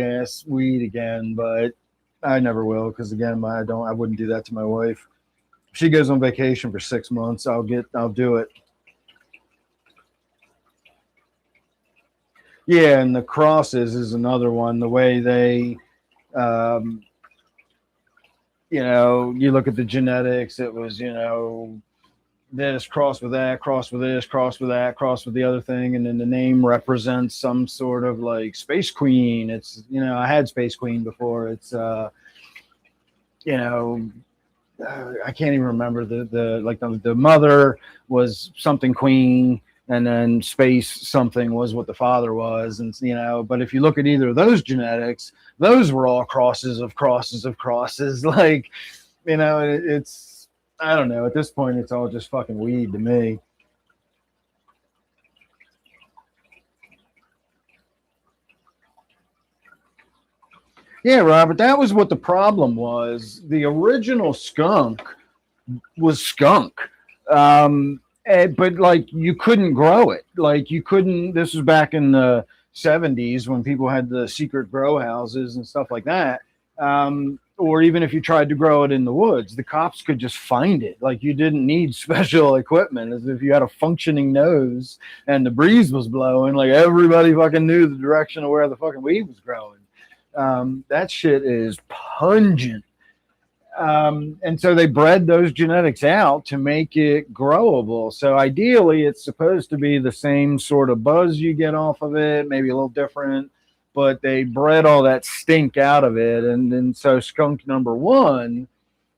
ass weed again. But I never will, because again, I wouldn't do that to my wife. If she goes on vacation for 6 months, I'll do it. Yeah, and the crosses is another one. The way they, you look at the genetics, it was, this cross with that, cross with this, cross with that, cross with the other thing, and then the name represents some sort of like Space Queen. It's, I had Space Queen before. It's, I can't even remember the mother was something queen, and then space something was what the father was, and but if you look at either of those genetics, those were all crosses of crosses of crosses. Like, it's, I don't know, at this point it's all just fucking weed to me. Yeah, Robert, that was what the problem was. The original skunk was skunk. But like you couldn't grow it. Like you couldn't, this was back in the 70s when people had the secret grow houses and stuff like that. Or even if you tried to grow it in the woods, the cops could just find it. Like you didn't need special equipment. As if you had a functioning nose and the breeze was blowing, like everybody fucking knew the direction of where the fucking weed was growing. That shit is pungent. And so they bred those genetics out to make it growable. So ideally, it's supposed to be the same sort of buzz you get off of it, maybe a little different, but they bred all that stink out of it. And then so skunk #1,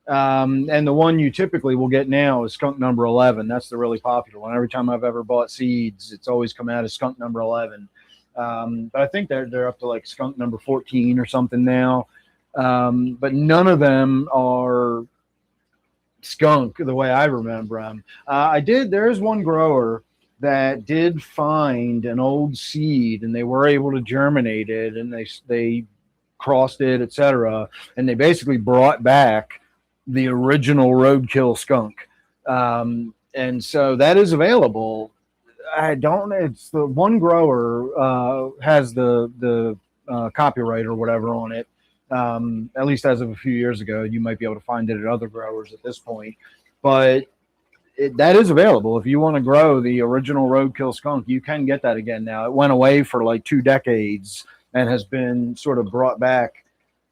and the one you typically will get now is skunk #11. That's the really popular one. Every time I've ever bought seeds, it's always come out as skunk #11. But I think they're up to like skunk #14 or something now. But none of them are skunk the way I remember them. There is one grower that did find an old seed, and they were able to germinate it, and they crossed it, etc. And they basically brought back the original roadkill skunk. And so that is available. I don't. It's the one grower has the copyright or whatever on it. At least as of a few years ago, you might be able to find it at other growers at this point, but that is available. If you want to grow the original roadkill skunk, you can get that again now. It went away for like 2 decades and has been sort of brought back.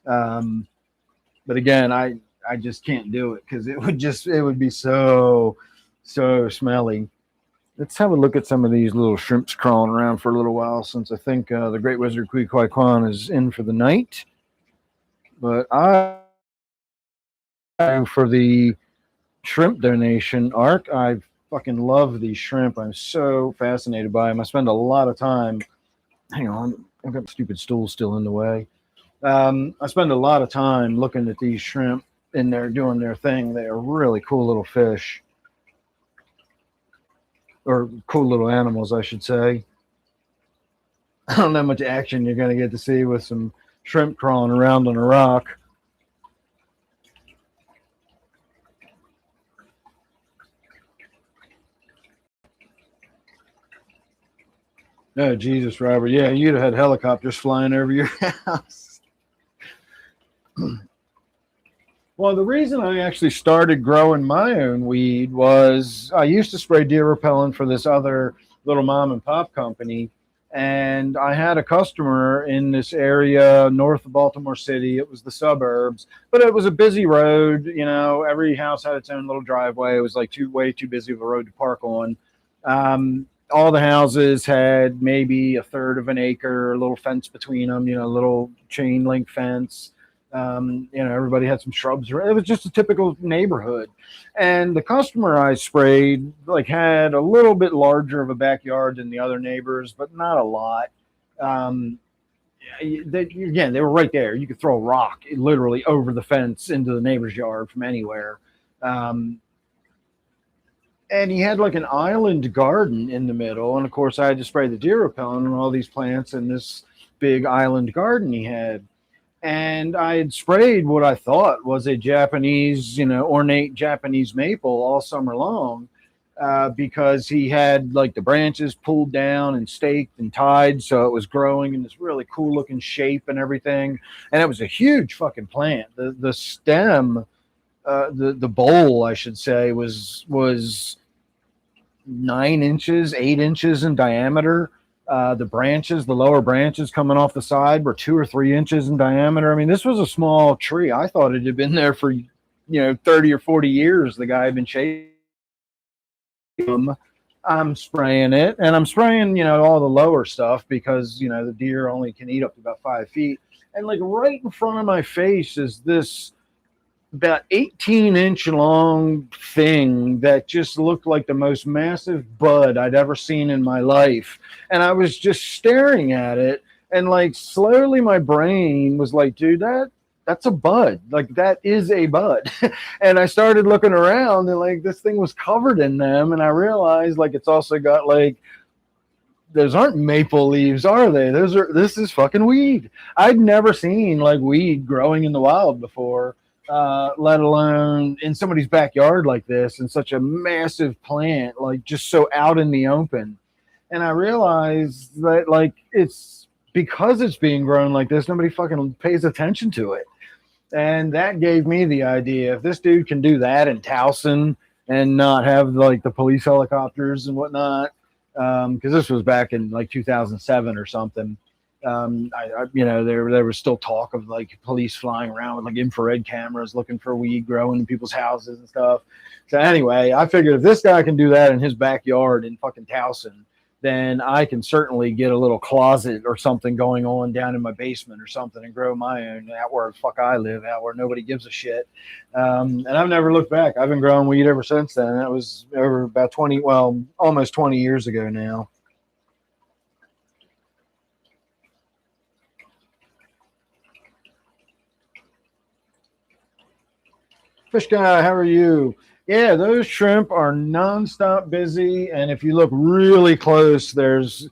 But again, I just can't do it because it would be so smelly. Let's have a look at some of these little shrimps crawling around for a little while, since I think the Great Wizard Kui Kwai Kwan is in for the night. But I for the shrimp donation arc. I fucking love these shrimp. I'm so fascinated by them. I spend a lot of time. Hang on, I've got the stupid stool still in the way. I spend a lot of time looking at these shrimp, and they're doing their thing. They are really cool little fish, or cool little animals, I should say. I don't know how much action you're going to get to see with some shrimp crawling around on a rock. Oh, Jesus, Robert. Yeah, you'd have had helicopters flying over your house. Well, the reason I actually started growing my own weed was I used to spray deer repellent for this other little mom and pop company. And I had a customer in this area north of Baltimore City. It was the suburbs, but it was a busy road. You know, every house had its own little driveway. It was like way too busy of a road to park on. All the houses had maybe a third of an acre, a little fence between them, you know, a little chain link fence. You know, everybody had some shrubs. It was just a typical neighborhood. And the customer I sprayed like had a little bit larger of a backyard than the other neighbors, but not a lot. Um, they were right there. You could throw a rock literally over the fence into the neighbor's yard from anywhere. Um, and he had like an island garden in the middle. And of course, I had to spray the deer repellent on all these plants in this big island garden he had. And I had sprayed what I thought was a Japanese, you know, ornate Japanese maple all summer long, because he had like the branches pulled down and staked and tied, so it was growing in this really cool looking shape and everything. And it was a huge fucking plant. The stem, the bowl, I should say, was 9 inches, 8 inches in diameter. The branches, the lower branches coming off the side, were 2 or 3 inches in diameter. I mean, this was a small tree. I thought it had been there for, 30 or 40 years. The guy had been chasing him. I'm spraying it, and I'm spraying, all the lower stuff because, the deer only can eat up to about 5 feet. And like right in front of my face is this about 18-inch long thing that just looked like the most massive bud I'd ever seen in my life. And I was just staring at it, and like slowly my brain was like, dude, that's a bud. Like that is a bud. And I started looking around, and like this thing was covered in them, and I realized like it's also got like, those aren't maple leaves, are they? This is fucking weed. I'd never seen like weed growing in the wild before. Let alone in somebody's backyard like this, and such a massive plant, like just so out in the open. And I realized that like it's because it's being grown like this, nobody fucking pays attention to it. And that gave me the idea, if this dude can do that in Towson and not have like the police helicopters and whatnot, because this was back in like 2007 or something. There was still talk of like police flying around with like infrared cameras looking for weed growing in people's houses and stuff. So anyway, I figured if this guy can do that in his backyard in fucking Towson, then I can certainly get a little closet or something going on down in my basement or something and grow my own out where the fuck I live, out where nobody gives a shit. And I've never looked back. I've been growing weed ever since then. That was over about almost 20 years ago now. Fish guy, how are you? Yeah, those shrimp are nonstop busy, and if you look really close, there's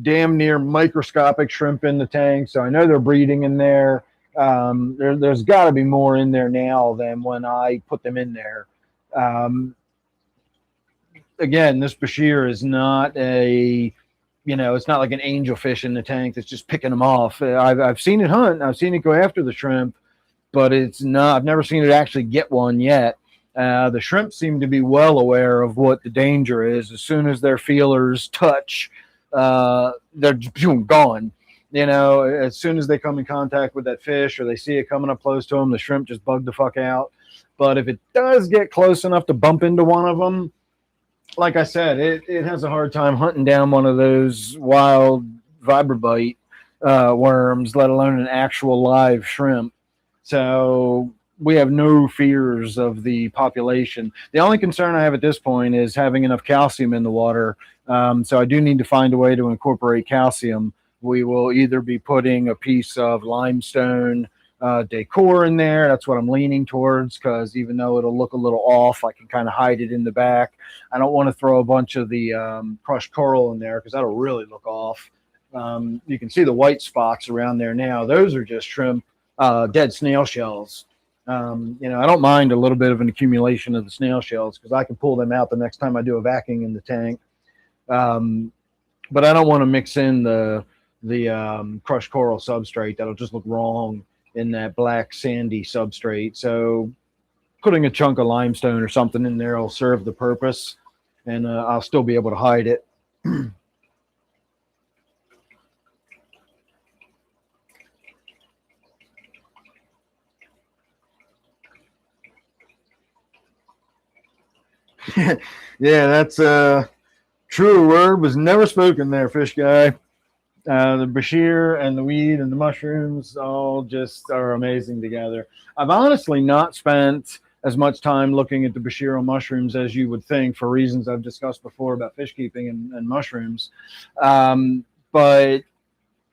damn near microscopic shrimp in the tank. So I know they're breeding in there. There's got to be more in there now than when I put them in there. Um, Again, this Bashir is not a, it's not like an angel fish in the tank that's just picking them off. I've seen it hunt, I've seen it go after the shrimp, but it's not. I've never seen it actually get one yet. The shrimp seem to be well aware of what the danger is. As soon as their feelers touch, they're gone. As soon as they come in contact with that fish or they see it coming up close to them, the shrimp just bug the fuck out. But if it does get close enough to bump into one of them, like I said, it has a hard time hunting down one of those wild vibrobite worms, let alone an actual live shrimp. So we have no fears of the population. The only concern I have at this point is having enough calcium in the water. So I do need to find a way to incorporate calcium. We will either be putting a piece of limestone decor in there. That's what I'm leaning towards because even though it'll look a little off, I can kind of hide it in the back. I don't want to throw a bunch of the crushed coral in there because that'll really look off. You can see the white spots around there now. Those are just shrimp, dead snail shells. I don't mind a little bit of an accumulation of the snail shells because I can pull them out the next time I do a vacuum in the tank. But I don't want to mix in the crushed coral substrate. That'll just look wrong in that black sandy substrate. So putting a chunk of limestone or something in there will serve the purpose, and I'll still be able to hide it. Yeah, that's a true word was never spoken there, fish guy. The Bashir and the weed and the mushrooms all just are amazing together. I've honestly not spent as much time looking at the Bashir mushrooms as you would think for reasons I've discussed before about fish keeping and mushrooms. But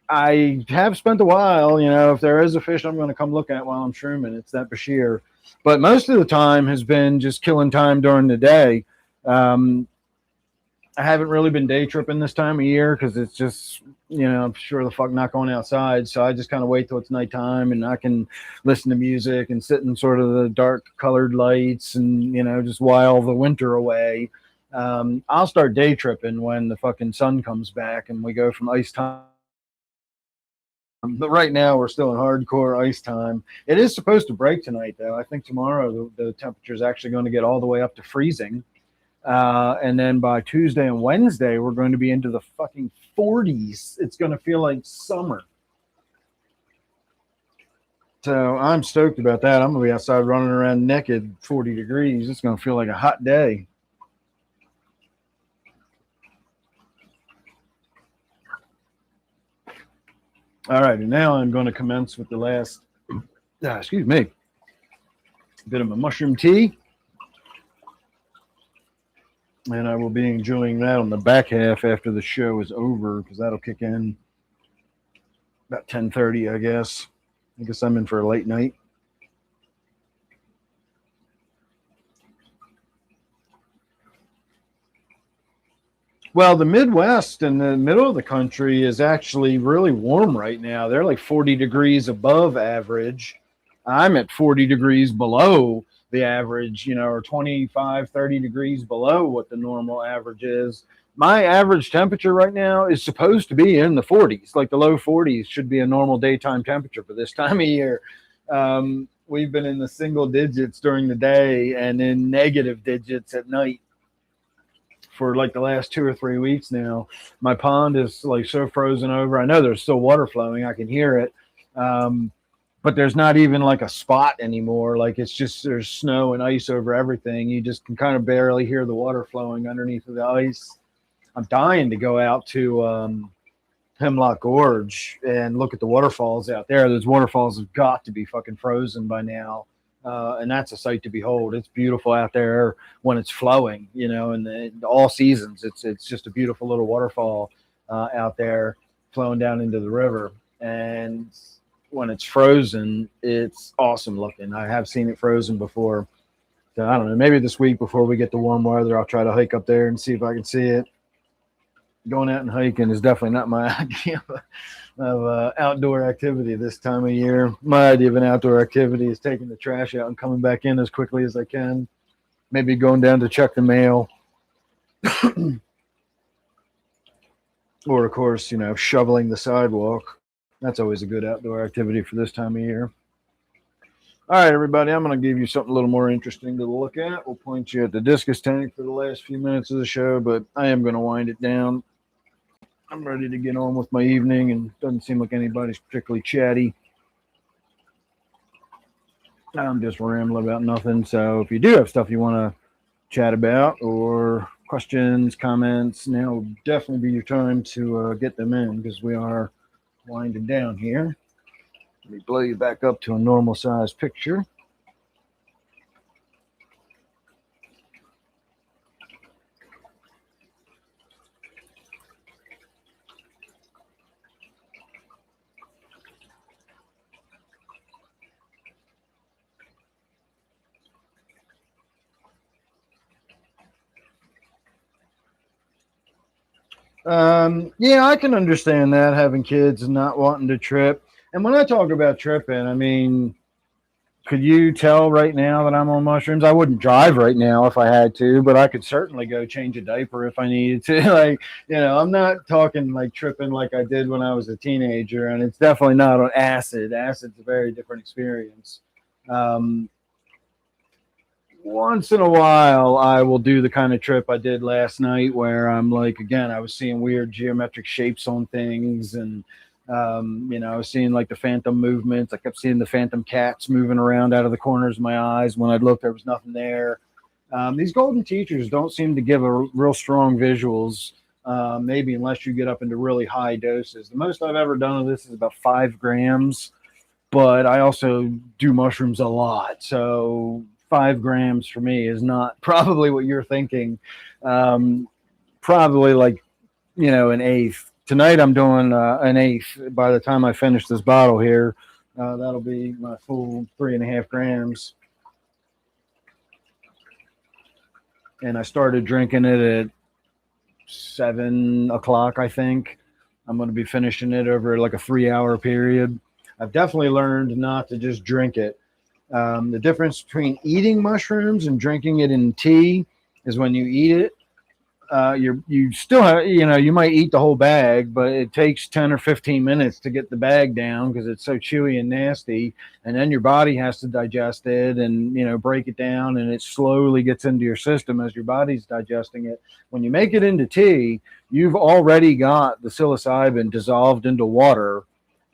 I have spent a while, if there is a fish I'm going to come look at while I'm shrooming, it's that Bashir. But most of the time has been just killing time during the day. Um, I haven't really been day tripping this time of year because it's just, I'm sure the fuck not going outside. So I just kind of wait till it's nighttime and I can listen to music and sit in sort of the dark colored lights and, just while the winter away. I'll start day tripping when the fucking sun comes back and we go from ice time. But right now we're still in hardcore ice time. It is supposed to break tonight, though. I think tomorrow the temperature is actually going to get all the way up to freezing. And then by Tuesday and Wednesday, we're going to be into the fucking 40s. It's going to feel like summer. So I'm stoked about that. I'm going to be outside running around naked, 40 degrees. It's going to feel like a hot day. All right, and now I'm going to commence with the last, excuse me, bit of a mushroom tea. And I will be enjoying that on the back half after the show is over because that'll kick in about 10:30, I guess. I guess I'm in for a late night. Well, the Midwest and the middle of the country is actually really warm right now. They're like 40 degrees above average. I'm at 40 degrees below the average, or 25, 30 degrees below what the normal average is. My average temperature right now is supposed to be in the 40s, like the low 40s should be a normal daytime temperature for this time of year. We've been in the single digits during the day and in negative digits at night for like the last 2 or 3 weeks now. My pond is like so frozen over. I know there's still water flowing. I can hear it. But there's not even like a spot anymore. Like it's just there's snow and ice over everything. You just can kind of barely hear the water flowing underneath of the ice. I'm dying to go out to Hemlock Gorge and look at the waterfalls out there. Those waterfalls have got to be fucking frozen by now. And that's a sight to behold. It's beautiful out there when it's flowing, and all seasons. It's just a beautiful little waterfall out there flowing down into the river. And when it's frozen, it's awesome looking. I have seen it frozen before. So I don't know. Maybe this week before we get the warm weather, I'll try to hike up there and see if I can see it. Going out and hiking is definitely not my idea of outdoor activity this time of year. My idea of an outdoor activity is taking the trash out and coming back in as quickly as I can. Maybe going down to check the mail. Or, of course, shoveling the sidewalk. That's always a good outdoor activity for this time of year. All right, everybody, I'm going to give you something a little more interesting to look at. We'll point you at the discus tank for the last few minutes of the show, but I am going to wind it down. I'm ready to get on with my evening, and it doesn't seem like anybody's particularly chatty. I'm just rambling about nothing. So if you do have stuff you want to chat about or questions, comments, now will definitely be your time to get them in, because we are winding down here. Let me blow you back up to a normal size picture. Yeah, I can understand that, having kids and not wanting to trip. And when I talk about tripping, I mean, could you tell right now that I'm on mushrooms? I wouldn't drive right now if I had to, but I could certainly go change a diaper if I needed to. Like, I'm not talking like tripping like I did when I was a teenager, and it's definitely not on acid. Acid's a very different experience. Um, Once in a while, I will do the kind of trip I did last night where I'm like, again, I was seeing weird geometric shapes on things, and I was seeing like the phantom movements. I kept seeing the phantom cats moving around out of the corners of my eyes. When I'd look, there was nothing there. These golden teachers don't seem to give a real strong visuals, maybe unless you get up into really high doses. The most I've ever done of this is about 5 grams, but I also do mushrooms a lot. So 5 grams for me is not probably what you're thinking. Probably like, an eighth. Tonight I'm doing an eighth. By the time I finish this bottle here, that'll be my full 3.5 grams. And I started drinking it at 7 o'clock, I think. I'm going to be finishing it over like a 3-hour period. I've definitely learned not to just drink it. The difference between eating mushrooms and drinking it in tea is when you eat it, you still have, you might eat the whole bag, but it takes 10 or 15 minutes to get the bag down because it's so chewy and nasty. And then your body has to digest it and, break it down, and it slowly gets into your system as your body's digesting it. When you make it into tea, you've already got the psilocybin dissolved into water.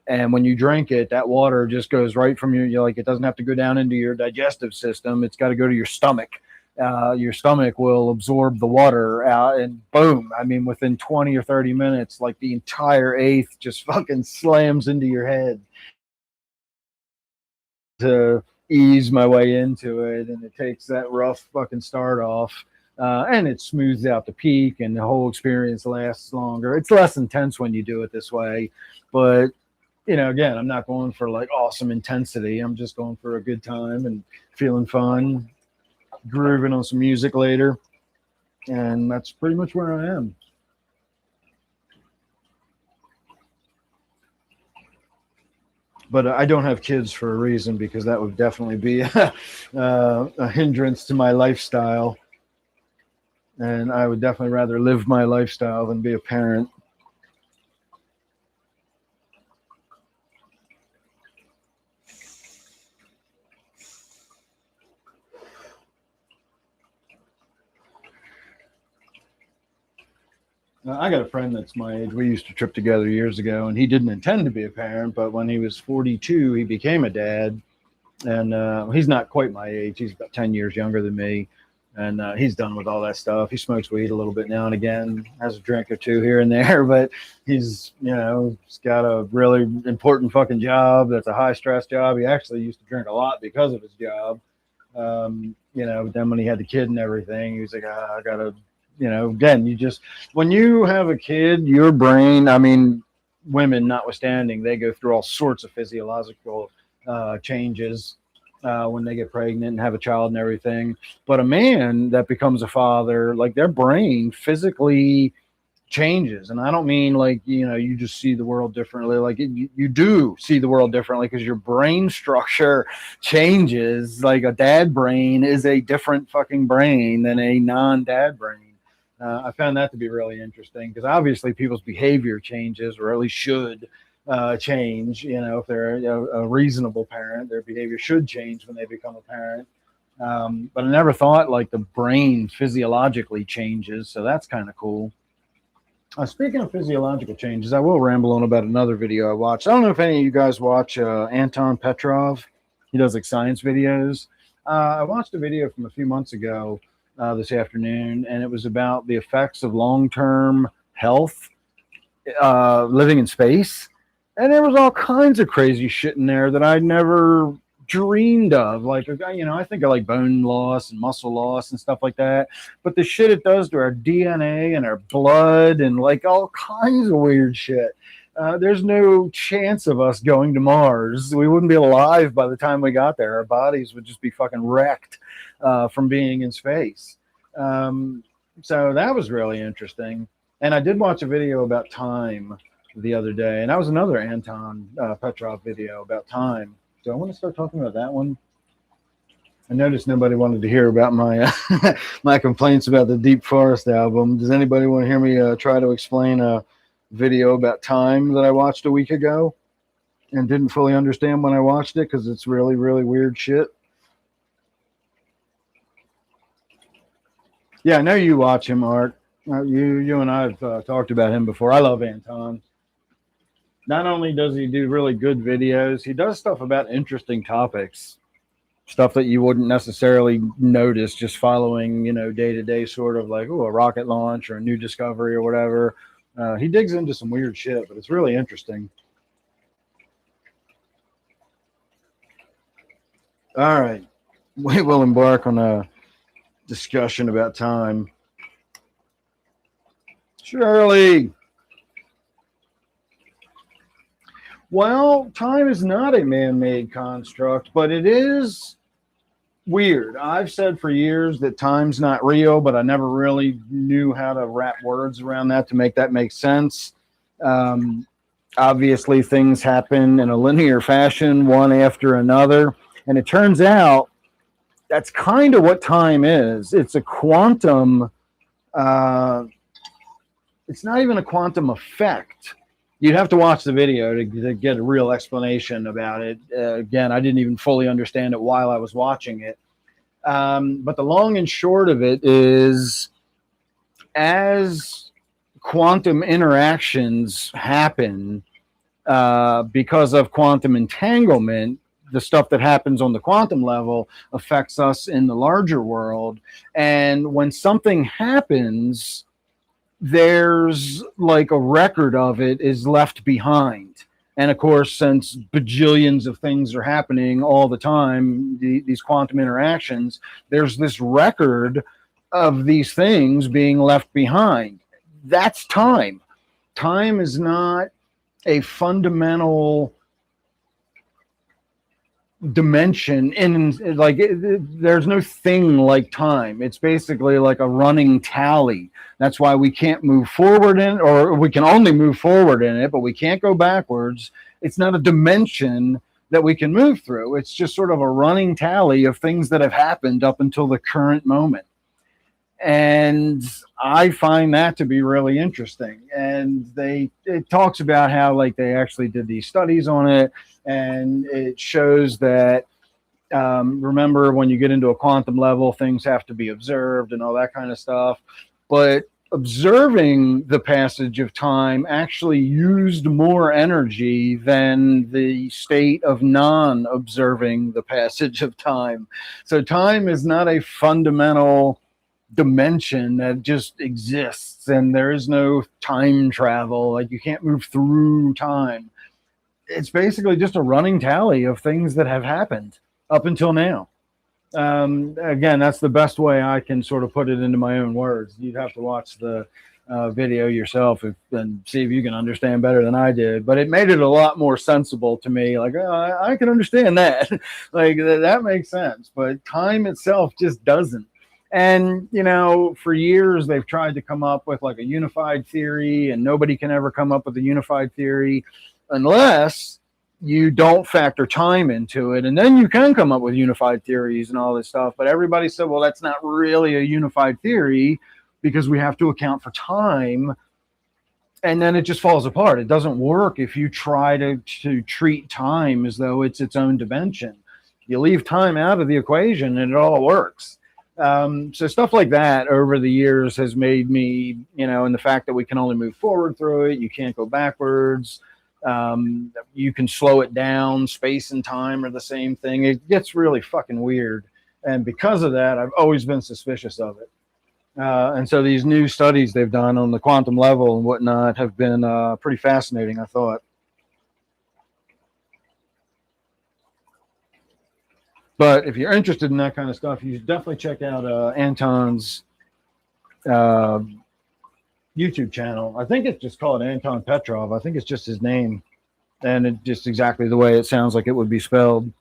And when you drink it, that water just goes right from like, it doesn't have to go down into your digestive system. It's got to go to your stomach. Your stomach will absorb the water out, and boom. I mean, within 20 or 30 minutes, like the entire eighth just fucking slams into your head. To ease my way into it, and it takes that rough fucking start off. And it smooths out the peak, and the whole experience lasts longer. It's less intense when you do it this way, but again, I'm not going for like awesome intensity. I'm just going for a good time and feeling fun, grooving on some music later. And that's pretty much where I am. But I don't have kids for a reason, because that would definitely be a hindrance to my lifestyle. And I would definitely rather live my lifestyle than be a parent. I got a friend that's my age. We used to trip together years ago, and he didn't intend to be a parent, but when he was 42, he became a dad. And he's not quite my age. He's about 10 years younger than me. And he's done with all that stuff. He smokes weed a little bit now and again, has a drink or two here and there, but he's got a really important fucking job. That's a high stress job. He actually used to drink a lot because of his job. But then when he had the kid and everything, he was like, I gotta, again, when you have a kid, your brain, I mean, women notwithstanding, they go through all sorts of physiological changes. when they get pregnant and have a child and everything. But a man that becomes a father, like their brain physically changes. And I don't mean like, you just see the world differently. Like you do see the world differently because your brain structure changes. Like a dad brain is a different fucking brain than a non-dad brain. I found that to be really interesting because obviously people's behavior changes, or at least should change. If they're a reasonable parent, their behavior should change when they become a parent. But I never thought like the brain physiologically changes. So that's kind of cool. Speaking of physiological changes, I will ramble on about another video I watched. I don't know if any of you guys watch Anton Petrov. He does like science videos. I watched a video from a few months ago this afternoon, and it was about the effects of long-term health living in space. And there was all kinds of crazy shit in there that I'd never dreamed of. Like, I think of like bone loss and muscle loss and stuff like that. But the shit it does to our DNA and our blood and like all kinds of weird shit. There's no chance of us going to Mars. We wouldn't be alive by the time we got there. Our bodies would just be fucking wrecked from being in space. So that was really interesting. And I did watch a video about time the other day, and that was another Anton Petrov video about time. So I want to start talking about that one. I noticed nobody wanted to hear about my my complaints about the Deep Forest album. Does anybody want to hear me try to explain a video about time that I watched a week ago and didn't fully understand when I watched it because it's really, really weird shit? Yeah, I know you watch him, Art. You and I have talked about him before. I love Anton. Not only does he do really good videos, he does stuff about interesting topics, stuff that you wouldn't necessarily notice just following, day to day, sort of like, a rocket launch or a new discovery or whatever. He digs into some weird shit, but it's really interesting. All right. We will embark on a discussion about time. Shirley. Well, time is not a man-made construct, but it is weird. I've said for years that time's not real, but I never really knew how to wrap words around that to make that make sense. Obviously, things happen in a linear fashion, one after another, and it turns out that's kind of what time is. It's a quantum. It's not even a quantum effect. You'd have to watch the video to get a real explanation about it. Again, I didn't even fully understand it while I was watching it. But the long and short of it is, as quantum interactions happen because of quantum entanglement, the stuff that happens on the quantum level affects us in the larger world. And when something happens, there's like a record of it is left behind. And of course, since bajillions of things are happening all the time, these quantum interactions, there's this record of these things being left behind. That's time. Time is not a fundamental dimension there's no thing like time. It's basically like a running tally. That's why we can't move forward in, or we can only move forward in it, but we can't go backwards. It's not a dimension that we can move through. It's just sort of a running tally of things that have happened up until the current moment. And I find that to be really interesting. And it talks about how like they actually did these studies on it, and it shows that remember, when you get into a quantum level, things have to be observed and all that kind of stuff. But observing the passage of time actually used more energy than the state of non-observing the passage of time. So time is not a fundamental dimension that just exists, and there is no time travel. Like, you can't move through time. It's basically just a running tally of things that have happened up until now. Again, that's the best way I can sort of put it into my own words. You'd have to watch the video yourself and see if you can understand better than I did. But it made it a lot more sensible to me. Like, oh, I can understand that. Like, that makes sense. But time itself just doesn't. And, you know, for years they've tried to come up with like a unified theory, and nobody can ever come up with a unified theory unless you don't factor time into it. And then you can come up with unified theories and all this stuff. But everybody said, well, that's not really a unified theory because we have to account for time. And then it just falls apart. It doesn't work if you try to treat time as though it's its own dimension. You leave time out of the equation and it all works. So stuff like that over the years has made me, you know, and the fact that we can only move forward through it, you can't go backwards. You can slow it down. Space and time are the same thing. It gets really fucking weird. And because of that, I've always been suspicious of it. And so these new studies they've done on the quantum level and whatnot have been pretty fascinating, I thought. But if you're interested in that kind of stuff, you should definitely check out Anton's YouTube channel. I think it's just called Anton Petrov. I think it's just his name. And it's just exactly the way it sounds like it would be spelled.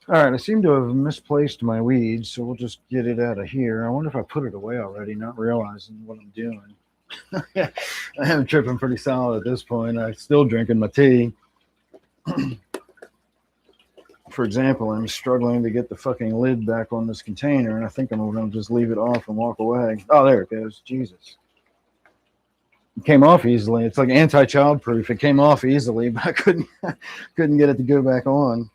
All right, I seem to have misplaced my weeds, so we'll just get it out of here. I wonder if I put it away already, not realizing what I'm doing. I am tripping pretty solid at this point. I'm still drinking my tea. For example, I'm struggling to get the fucking lid back on this container, and I think I'm going to just leave it off and walk away. Oh, there it goes. Jesus. It came off easily. It's like anti-child proof. It came off easily, but I couldn't get it to go back on.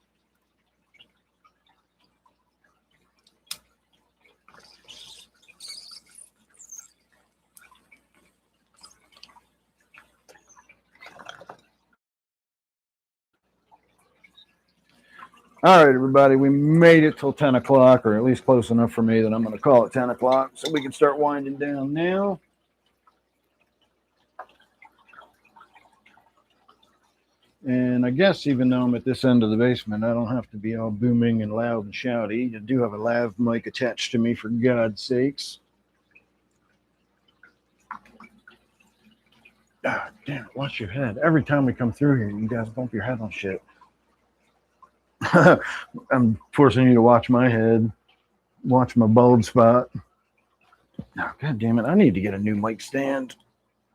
All right, everybody, we made it till 10 o'clock, or at least close enough for me that I'm going to call it 10 o'clock, so we can start winding down now. And I guess even though I'm at this end of the basement, I don't have to be all booming and loud and shouty. I do have a lav mic attached to me, for God's sakes. Ah, damn it, watch your head. Every time we come through here, you guys bump your head on shit. I'm forcing you to watch my head, watch my bald spot. Oh, God damn it. I need to get a new mic stand.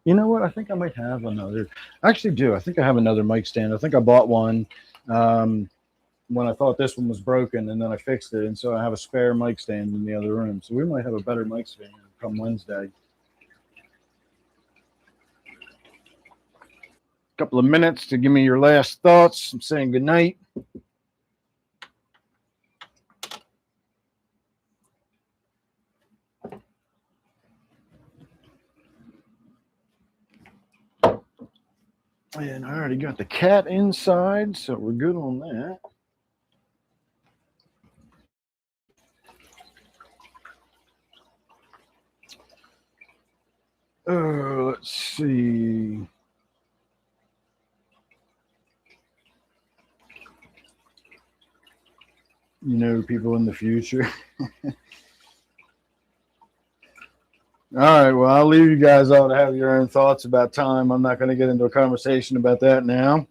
You know what? I think I might have another. I actually do. I think I have another mic stand. I think I bought one when I thought this one was broken, and then I fixed it. And so I have a spare mic stand in the other room. So we might have a better mic stand come Wednesday. Couple of minutes to give me your last thoughts. I'm saying good night. And I already got the cat inside, so we're good on that. Let's see. You know, people in the future. All right, well, I'll leave you guys all to have your own thoughts about time. I'm not going to get into a conversation about that now.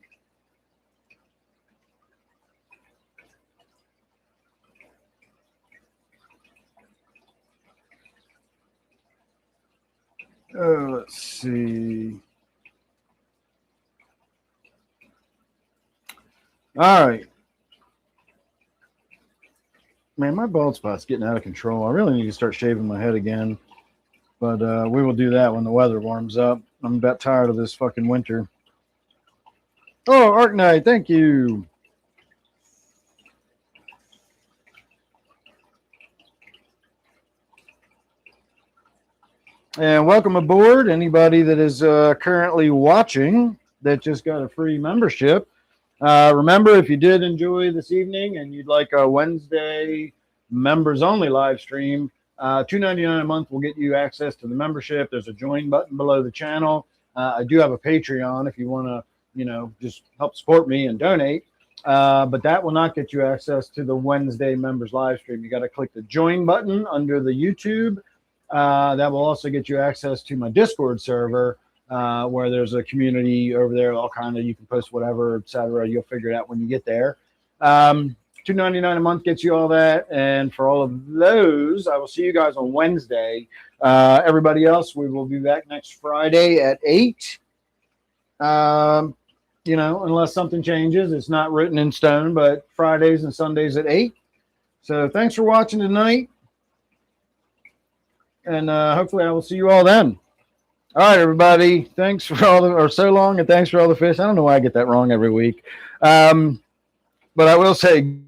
Let's see. All right. Man, my bald spot's getting out of control. I really need to start shaving my head again. But we will do that when the weather warms up. I'm about tired of this fucking winter. Oh, Arknight, thank you. And welcome aboard, anybody that is currently watching that just got a free membership. Remember, if you did enjoy this evening and you'd like a Wednesday members-only live stream, $2.99 a month will get you access to the membership. There's a join button below the channel. I do have a Patreon if you want to, you know, just help support me and donate. But that will not get you access to the Wednesday members live stream. You got to click the join button under the YouTube That will also get you access to my Discord server, where there's a community over there, all kind of, you can post whatever, etc. You'll figure it out when you get there. $2.99 a month gets you all that. And for all of those, I will see you guys on Wednesday. Everybody else, we will be back next Friday at 8. Unless something changes, it's not written in stone, but Fridays and Sundays at 8. So thanks for watching tonight. And hopefully I will see you all then. All right, everybody. Thanks for so long, and thanks for all the fish. I don't know why I get that wrong every week. But I will say,